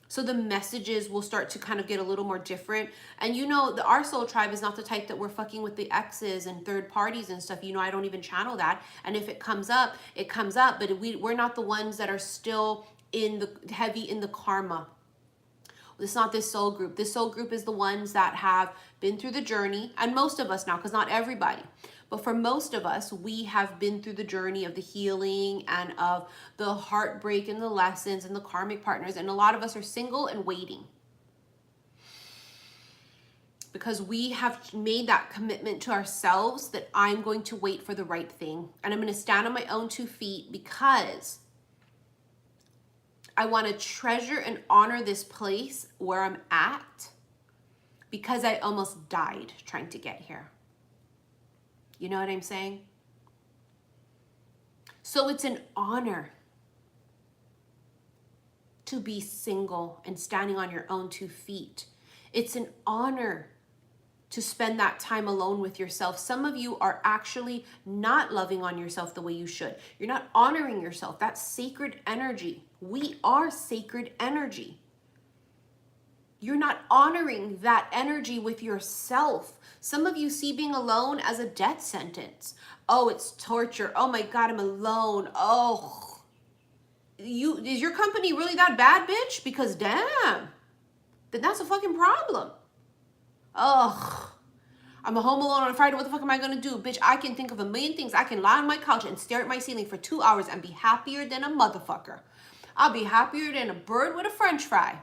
So the messages will start to kind of get a little more different. And you know, our soul tribe is not the type that we're fucking with the exes and third parties and stuff. You know, I don't even channel that. And if it comes up, it comes up. But we're not the ones that are still heavy in the karma. It's not this soul group. This soul group is the ones that have been through the journey. And most of us now, because not everybody. But for most of us, we have been through the journey of the healing and of the heartbreak and the lessons and the karmic partners. And a lot of us are single and waiting. Because we have made that commitment to ourselves that I'm going to wait for the right thing. And I'm going to stand on my own 2 feet because I want to treasure and honor this place where I'm at because I almost died trying to get here. You know what I'm saying? So it's an honor to be single and standing on your own 2 feet. It's an honor to spend that time alone with yourself. Some of you are actually not loving on yourself the way you should. You're not honoring yourself. That's sacred energy. We are sacred energy. You're not honoring that energy with yourself. Some of you see being alone as a death sentence. Oh, it's torture. Oh my God, I'm alone. Oh, is your company really that bad, bitch? Because damn, then that's a fucking problem. Ugh, I'm home alone on a Friday. What the fuck am I gonna do? Bitch, I can think of a million things. I can lie on my couch and stare at my ceiling for 2 hours and be happier than a motherfucker. I'll be happier than a bird with a french fry.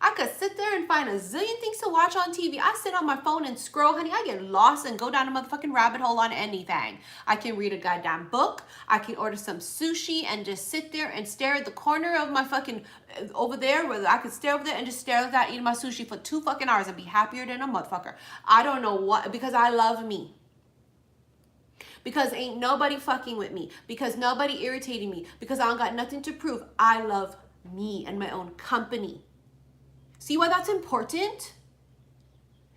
I could sit there and find a zillion things to watch on TV. I sit on my phone and scroll, honey. I get lost and go down a motherfucking rabbit hole on anything. I can read a goddamn book. I can order some sushi and just sit there and stare at the corner of my fucking, over there, where I could stare over there and just stare at that, eating my sushi for 2 fucking hours and be happier than a motherfucker. I don't know what, because I love me. Because ain't nobody fucking with me. Because nobody irritating me. Because I don't got nothing to prove. I love me and my own company. See why that's important?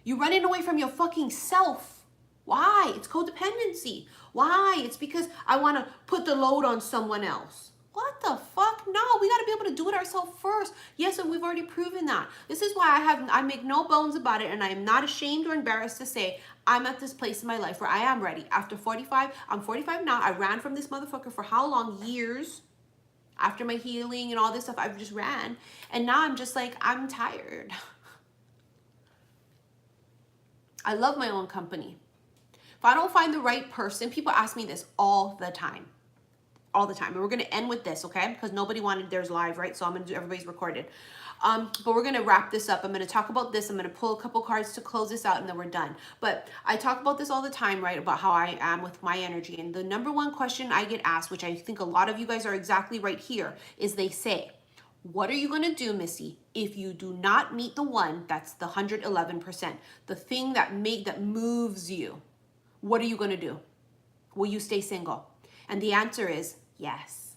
You're running away from your fucking self. Why? It's codependency. Why? It's because I want to put the load on someone else. What the fuck? No, we got to be able to do it ourselves first. Yes, and we've already proven that. This is why I make no bones about it, and I am not ashamed or embarrassed to say I'm at this place in my life where I am ready. After 45, I'm 45 now. I ran from this motherfucker for how long? Years. After my healing and all this stuff, I've just ran. And now I'm just like, I'm tired. I love my own company. If I don't find the right person, people ask me this all the time. All the time. And we're going to end with this, okay? Because nobody wanted theirs live, right? So I'm going to do everybody's recorded. But we're going to wrap this up. I'm going to talk about this. I'm going to pull a couple cards to close this out, and then we're done. But I talk about this all the time, right? About how I am with my energy. And the number one question I get asked, which I think a lot of you guys are exactly right here, is they say, what are you going to do, Missy, if you do not meet the one that's the 111%, the thing that moves you? What are you going to do? Will you stay single? And the answer is yes.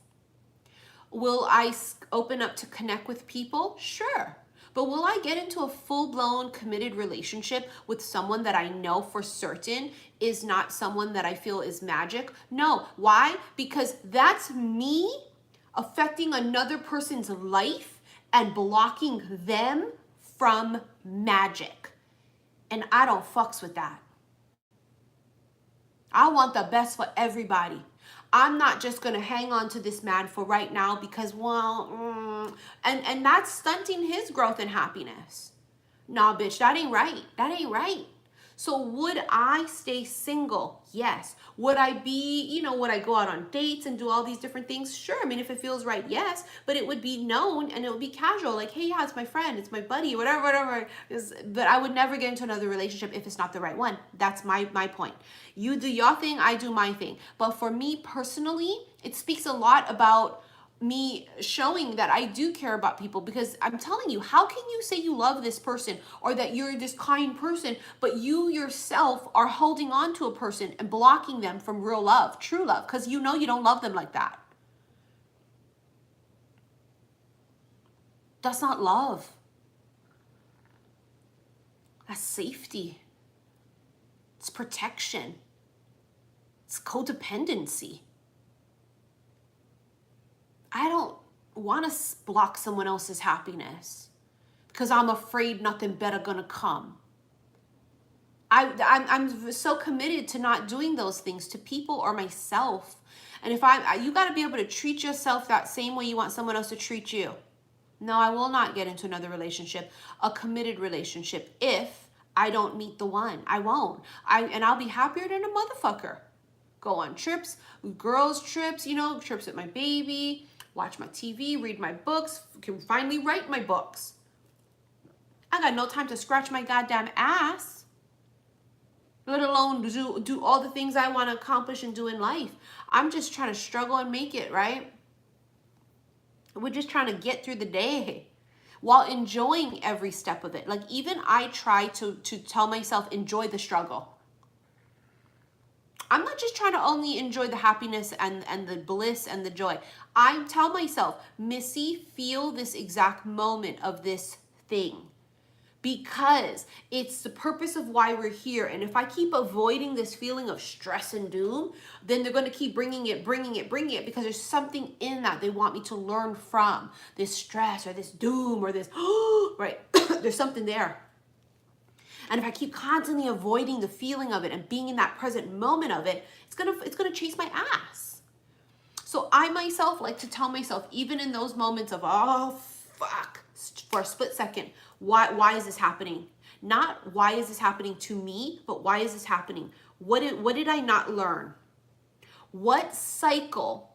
Will I open up to connect with people? Sure. But will I get into a full-blown committed relationship with someone that I know for certain is not someone that I feel is magic? No. Why? Because that's me affecting another person's life and blocking them from magic. And I don't fucks with that. I want the best for everybody. I'm not just going to hang on to this man for right now because, and that's stunting his growth and happiness. Nah, bitch, that ain't right. That ain't right. So would I stay single? Yes. Would I be, would I go out on dates and do all these different things? Sure. I mean, if it feels right, yes. But it would be known and it would be casual. Like, hey, yeah, it's my friend, it's my buddy, whatever. But I would never get into another relationship if it's not the right one. That's my point. You do your thing, I do my thing. But for me personally, it speaks a lot about me showing that I do care about people, because I'm telling you, how can you say you love this person or that you're this kind person, but you yourself are holding on to a person and blocking them from real love, true love, because you don't love them like that. That's not love. That's safety. It's protection. It's codependency. I don't want to block someone else's happiness because I'm afraid nothing better gonna come. I'm so committed to not doing those things to people or myself. And if you got to be able to treat yourself that same way you want someone else to treat you. No, I will not get into another relationship, a committed relationship, if I don't meet the one. I won't. And I'll be happier than a motherfucker. Go on trips, girls trips, trips with my baby, watch my TV, read my books, can finally write my books. I got no time to scratch my goddamn ass, let alone do all the things I want to accomplish and do in life. I'm just trying to struggle and make it, right? We're just trying to get through the day while enjoying every step of it. Like, even I try to tell myself, enjoy the struggle. I'm not just trying to only enjoy the happiness and the bliss and the joy. I tell myself, Missy, feel this exact moment of this thing, because it's the purpose of why we're here. And if I keep avoiding this feeling of stress and doom, then they're going to keep bringing it, because there's something in that they want me to learn from, this stress or this doom or this, right? There's something there. And if I keep constantly avoiding the feeling of it and being in that present moment of it, it's gonna chase my ass. So I myself like to tell myself, even in those moments of, oh, fuck, for a split second, why is this happening? Not why is this happening to me, but why is this happening? What did I not learn? What cycle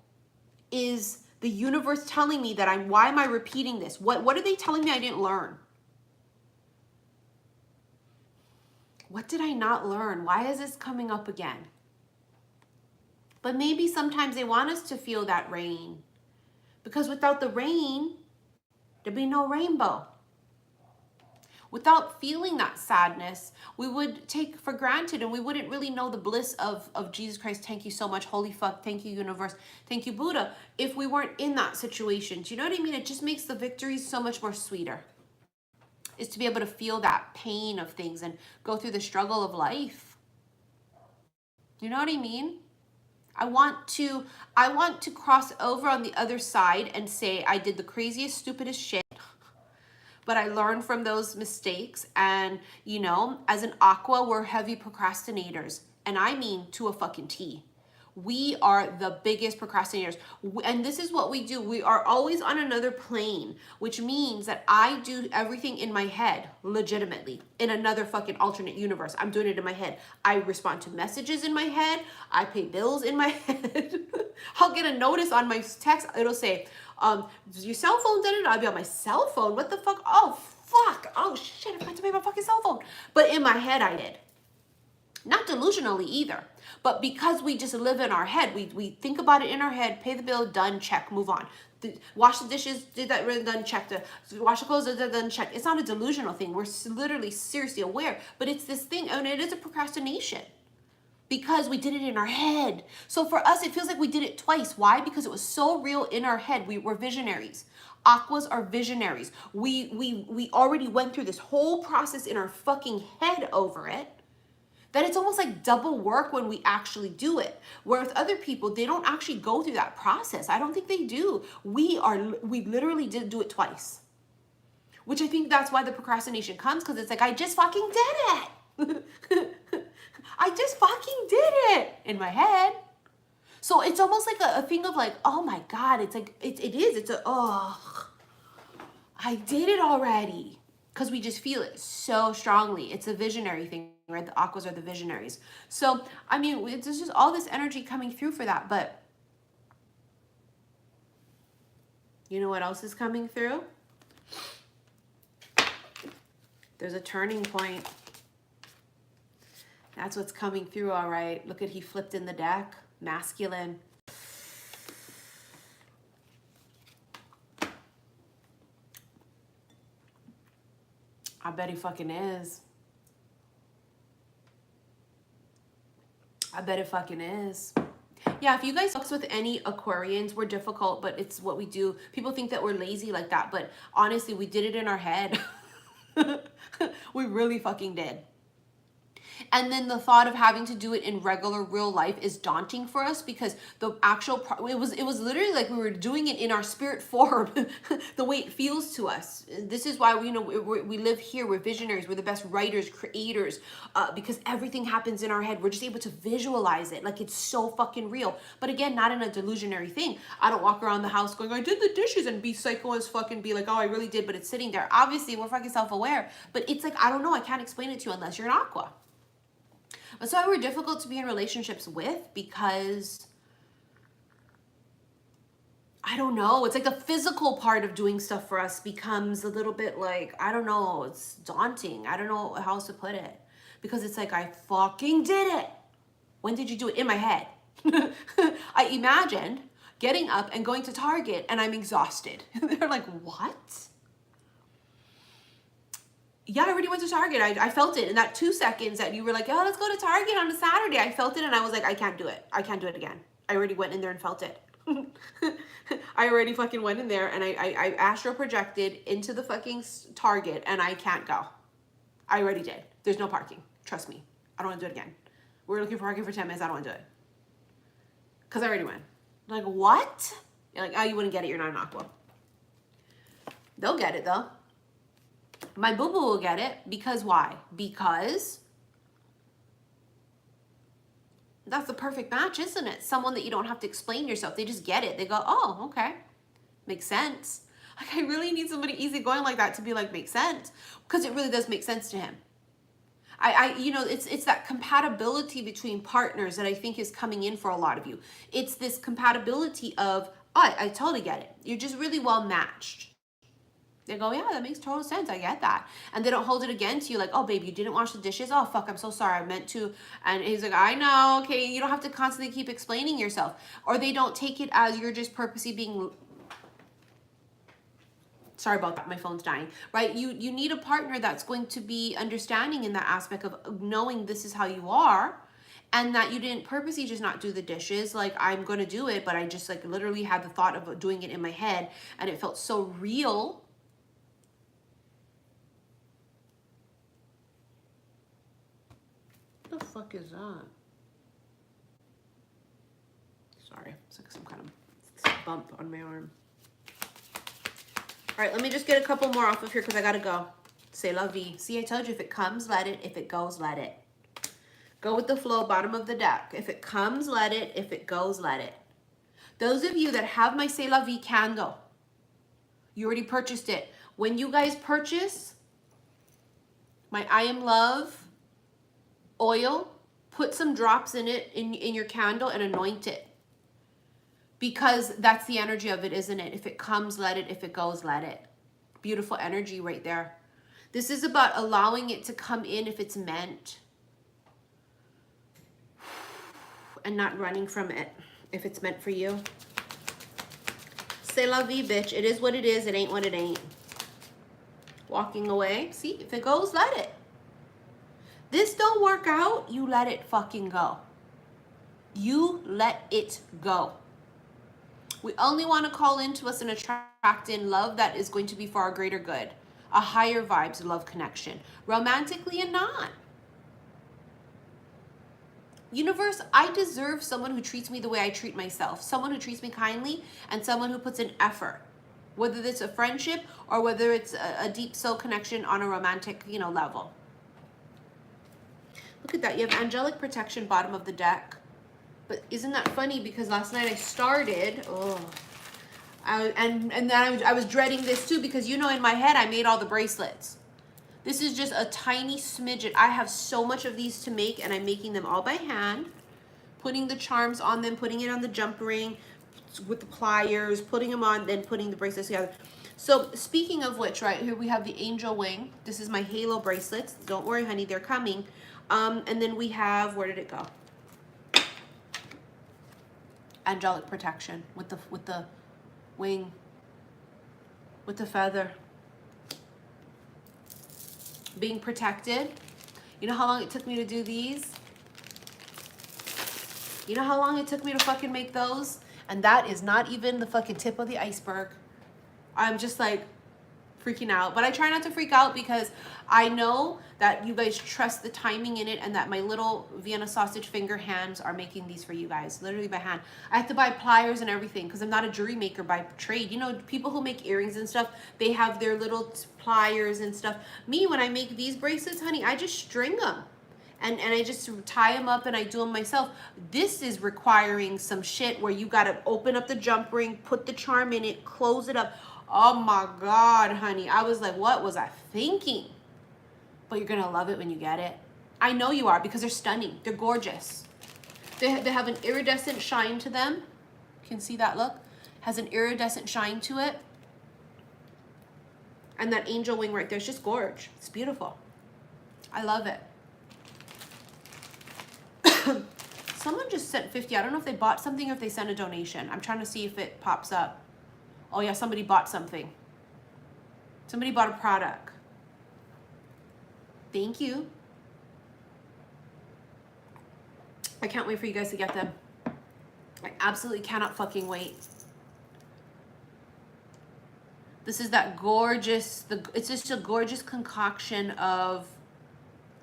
is the universe telling me that why am I repeating this? What are they telling me I didn't learn? What did I not learn? Why is this coming up again? But maybe sometimes they want us to feel that rain, because without the rain, there'd be no rainbow. Without feeling that sadness, we would take for granted and we wouldn't really know the bliss of Jesus Christ. Thank you so much. Holy fuck. Thank you, universe. Thank you, Buddha. If we weren't in that situation, do you know what I mean? It just makes the victories so much more sweeter. Is to be able to feel that pain of things and go through the struggle of life. You know what I mean? I want to cross over on the other side and say I did the craziest, stupidest shit, but I learned from those mistakes. And, as an aqua, we're heavy procrastinators. And I mean to a fucking T. We are the biggest procrastinators. And this is what we do. We are always on another plane, which means that I do everything in my head, legitimately, in another fucking alternate universe. I'm doing it in my head. I respond to messages in my head. I pay bills in my head. I'll get a notice on my text. It'll say, Your cell phone did it? I'll be on my cell phone. What the fuck? Oh, fuck. Oh, shit, I forgot to pay my fucking cell phone. But in my head, I did. Not delusionally either. But because we just live in our head, we think about it in our head, pay the bill, done, check, move on. Wash the dishes, did that, really done, check. Wash the clothes, done, check. It's not a delusional thing. We're literally seriously aware. But it's this thing, and it is a procrastination. Because we did it in our head. So for us, it feels like we did it twice. Why? Because it was so real in our head. We were visionaries. Aquas are visionaries. We already went through this whole process in our fucking head over it, that it's almost like double work when we actually do it. Where with other people, they don't actually go through that process. I don't think they do. We literally did do it twice. Which I think that's why the procrastination comes, because it's like, I just fucking did it. I just fucking did it in my head. So it's almost like a thing of like, oh my God, it's like, it is, it's a, oh, I did it already. Because we just feel it so strongly. It's a visionary thing, right? The aquas are the visionaries. So, I mean, there's just all this energy coming through for that. But you know what else is coming through? There's a turning point. That's what's coming through, all right. Look at, he flipped in the deck. Masculine. I bet he fucking is. I bet it fucking is. Yeah, if you guys fucks with any Aquarians, we're difficult, but it's what we do. People think that we're lazy like that, but honestly, we did it in our head. We really fucking did. And then the thought of having to do it in regular real life is daunting for us, because the actual it was literally like we were doing it in our spirit form, the way it feels to us. This is why we live here. We're visionaries. We're the best writers, creators, because everything happens in our head. We're just able to visualize it like it's so fucking real. But again, not in a delusionary thing. I don't walk around the house going, I did the dishes, and be psycho as fucking be like, oh, I really did, but it's sitting there. Obviously, we're fucking self-aware, but it's like, I don't know. I can't explain it to you unless you're an aqua. That's why we're difficult to be in relationships with, because I don't know, it's like the physical part of doing stuff for us becomes a little bit like, I don't know, it's daunting. I don't know how else to put it, because it's like, I fucking did it. When did you do it? In my head. I imagined getting up and going to Target and I'm exhausted. They're like, what? Yeah, I already went to Target. I felt it in that 2 seconds that you were like, oh, let's go to Target on a Saturday. I felt it and I was like, I can't do it. I can't do it again. I already went in there and felt it. I already fucking went in there and I astral projected into the fucking Target and I can't go. I already did. There's no parking. Trust me. I don't want to do it again. We're looking for parking for 10 minutes. I don't want to do it. Because I already went. Like, what? You're like, oh, you wouldn't get it. You're not an aqua. They'll get it though. My boo-boo will get it. Because why? Because that's the perfect match, isn't it? Someone that you don't have to explain yourself. They just get it. They go, oh, okay. Makes sense. Like, I really need somebody easygoing like that to be like, makes sense. Because it really does make sense to him. You know, it's that compatibility between partners that I think is coming in for a lot of you. It's this compatibility of, oh, I totally get it. You're just really well matched. They go, yeah, that makes total sense. I get that. And they don't hold it against you like, oh, babe, you didn't wash the dishes. Oh, fuck, I'm so sorry. I meant to. And he's like, I know. Okay, you don't have to constantly keep explaining yourself. Or they don't take it as you're just purposely being... Sorry about that. My phone's dying. Right? You need a partner that's going to be understanding in that aspect of knowing this is how you are. And that you didn't purposely just not do the dishes. Like, I'm going to do it. But I just like literally had the thought of doing it in my head. And it felt so real. What the fuck is that? Sorry, it's like some kind of bump on my arm. All right, let me just get a couple more off of here because I gotta go. C'est la vie. See, I told you, if it comes, let it. If it goes, let it. Go with the flow, bottom of the deck. If it comes, let it. If it goes, let it. Those of you that have my C'est la vie candle, you already purchased it. When you guys purchase my I Am Love oil, put some drops in it in your candle and anoint it. Because that's the energy of it, isn't it? If it comes, let it. If it goes, let it. Beautiful energy right there. This is about allowing it to come in if it's meant. And not running from it if it's meant for you. C'est la vie, bitch. It is what it is. It ain't what it ain't. Walking away. See, if it goes, let it. This don't work out, you let it fucking go. You let it go. We only want to call into us and attract in love that is going to be for our greater good. A higher vibes love connection. Romantically and not. Universe, I deserve someone who treats me the way I treat myself. Someone who treats me kindly and someone who puts in effort. Whether it's a friendship or whether it's a deep soul connection on a romantic, level. Look at that. You have angelic protection bottom of the deck. But isn't that funny? Because last night I started, and then I was dreading this too because in my head I made all the bracelets. This is just a tiny smidget. I have so much of these to make and I'm making them all by hand. Putting the charms on them, putting it on the jump ring with the pliers, putting them on, then putting the bracelets together. So speaking of which, right here we have the angel wing. This is my halo bracelets. Don't worry, honey, they're coming. And then we have, where did it go? Angelic protection with the wing, with the feather. Being protected. You know how long it took me to do these? You know how long it took me to fucking make those? And that is not even the fucking tip of the iceberg. I'm just like freaking out. But I try not to freak out because I know that you guys trust the timing in it and that my little Vienna sausage finger hands are making these for you guys. Literally by hand. I have to buy pliers and everything because I'm not a jewelry maker by trade. People who make earrings and stuff, they have their little pliers and stuff. Me, when I make these bracelets, honey, I just string them. And I just tie them up and I do them myself. This is requiring some shit where you got to open up the jump ring, put the charm in it, close it up. Oh my God, honey. I was like, what was I thinking? But you're going to love it when you get it. I know you are because they're stunning. They're gorgeous. They have an iridescent shine to them. You can see that look. Has an iridescent shine to it. And that angel wing right there is just gorge. It's beautiful. I love it. Someone just sent 50. I don't know if they bought something or if they sent a donation. I'm trying to see if it pops up. Oh yeah, somebody bought something. Somebody bought a product. Thank you. I can't wait for you guys to get them. I absolutely cannot fucking wait. This is that gorgeous, it's just a gorgeous concoction of,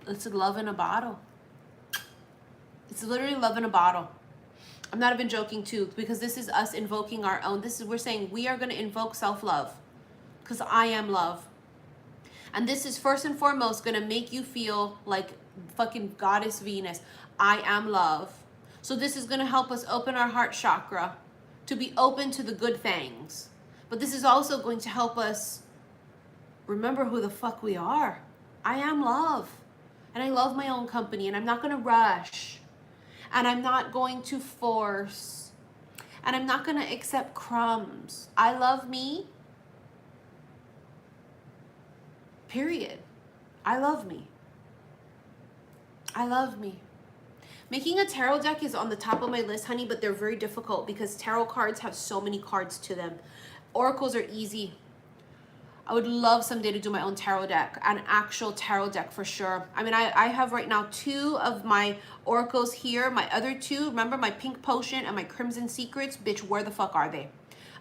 it's love in a bottle. It's literally love in a bottle. I'm not even joking too, because this is us invoking our own. We're saying we are going to invoke self-love because I am love. And this is first and foremost going to make you feel like fucking goddess Venus. I am love. So this is going to help us open our heart chakra to be open to the good things. But this is also going to help us remember who the fuck we are. I am love. And I love my own company. And I'm not going to rush. And I'm not going to force. And I'm not going to accept crumbs. I love me. Period. I love me. I love me. Making a tarot deck is on the top of my list, honey, but they're very difficult because tarot cards have so many cards to them. Oracles are easy. I would love someday to do my own tarot deck, an actual tarot deck for sure. I mean, I have right now 2 of my oracles here. My other 2, remember my Pink Potion and my Crimson Secrets? Bitch, where the fuck are they?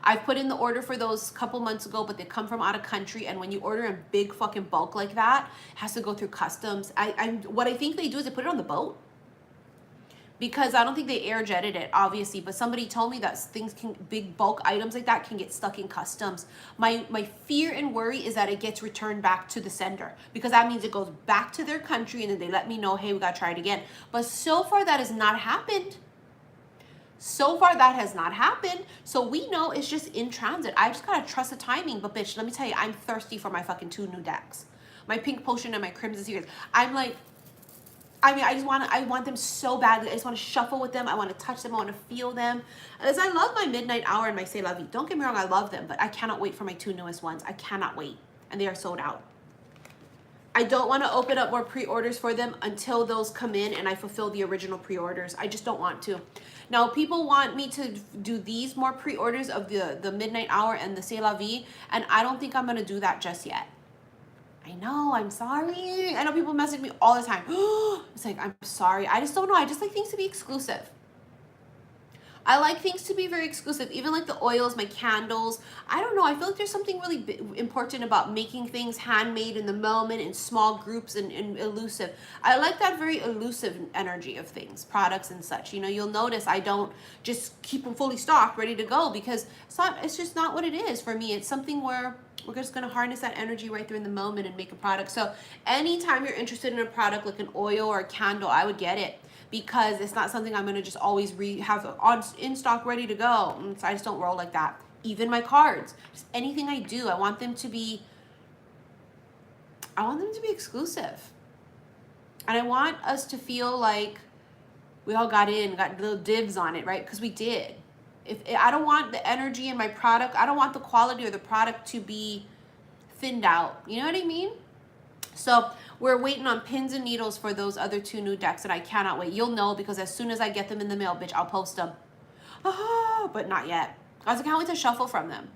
I've put in the order for those a couple months ago, but they come from out of country. And when you order in big fucking bulk like that, it has to go through customs. What I think they do is they put it on the boat. Because I don't think they air jetted it, obviously. But somebody told me that big bulk items like that can get stuck in customs. My fear and worry is that it gets returned back to the sender. Because that means it goes back to their country and then they let me know, hey, we got to try it again. But so far that has not happened. So far that has not happened. So we know it's just in transit. I just got to trust the timing. But bitch, let me tell you, I'm thirsty for my fucking 2 new decks. My Pink Potion and my Crimson Secrets. I'm like, I mean, I want them so badly. I just want to shuffle with them. I want to touch them. I want to feel them. As I love my Midnight Hour and my C'est La Vie. Don't get me wrong, I love them, but I cannot wait for my 2 newest ones. I cannot wait. And they are sold out. I don't want to open up more pre-orders for them until those come in and I fulfill the original pre-orders. I just don't want to. Now, people want me to do these more pre-orders of the Midnight Hour and the C'est La Vie, and I don't think I'm going to do that just yet. I know, I'm sorry. I know people message me all the time. It's like, I'm sorry. I just don't know. I just like things to be exclusive. I like things to be very exclusive, even like the oils, my candles. I don't know. I feel like there's something really important about making things handmade in the moment in small groups and elusive. I like that very elusive energy of things, products and such. You know, you'll notice I don't just keep them fully stocked, ready to go, because it's just not what it is for me. It's something where we're just going to harness that energy right there in the moment and make a product. So anytime you're interested in a product like an oil or a candle, I would get it, because it's not something I'm going to just always have on in stock ready to go. So I just don't roll like that. Even my cards, just anything I do, I want them to be exclusive. And I want us to feel like we all got little dibs on it, right? Because we did. If I don't want the energy in my product, I don't want the quality or the product to be thinned out. You know what I mean? So we're waiting on pins and needles for those other 2 new decks, and I cannot wait. You'll know, because as soon as I get them in the mail, bitch, I'll post them. But not yet. I can't wait to shuffle from them.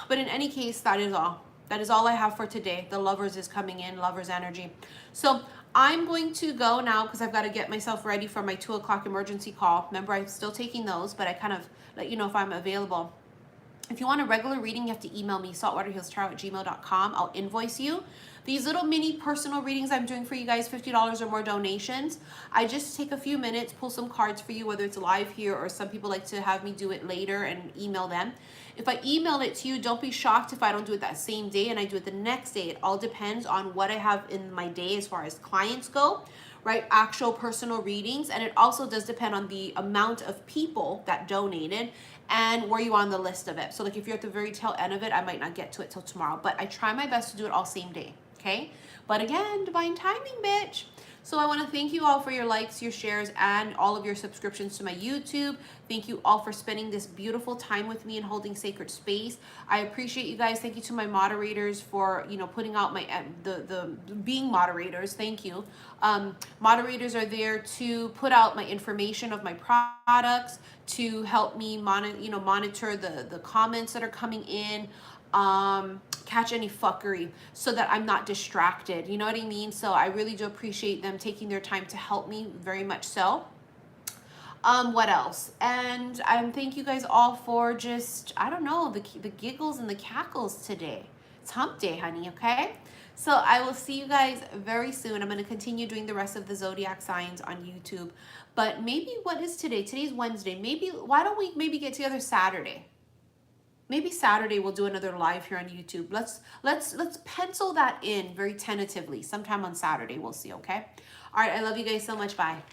But in any case, that is all. That is all I have for today. The Lovers is coming in, Lovers energy. So I'm going to go now because I've got to get myself ready for my 2 o'clock emergency call. Remember, I'm still taking those, but I kind of let you know if I'm available. If you want a regular reading, you have to email me, saltwaterhealstarot@gmail.com. I'll invoice you. These little mini personal readings I'm doing for you guys, $50 or more donations. I just take a few minutes, pull some cards for you, whether it's live here or some people like to have me do it later and email them. If I email it to you, don't be shocked if I don't do it that same day and I do it the next day. It all depends on what I have in my day as far as clients go, right? Actual personal readings. And it also does depend on the amount of people that donated and where you on the list of it. So like if you're at the very tail end of it, I might not get to it till tomorrow, but I try my best to do it all same day. Okay. But again, divine timing, bitch. So I want to thank you all for your likes, your shares, and all of your subscriptions to my YouTube. Thank you all for spending this beautiful time with me and holding sacred space. I appreciate you guys. Thank you to my moderators for, you know, putting out my, being moderators. Thank you. Moderators are there to put out my information of my products, to help me monitor the comments that are coming in, catch any fuckery so that I'm not distracted. You know what I mean? So I really do appreciate them taking their time to help me, very much so. What else? And thank you guys all for just, I don't know, the giggles and the cackles today. It's hump day, honey, okay? So I will see you guys very soon. I'm going to continue doing the rest of the zodiac signs on YouTube. But maybe, what is today? Today's Wednesday. Maybe, why don't we maybe get together Saturday? Maybe Saturday we'll do another live here on YouTube. Let's pencil that in very tentatively. Sometime on Saturday, we'll see, okay? All right, I love you guys so much. Bye.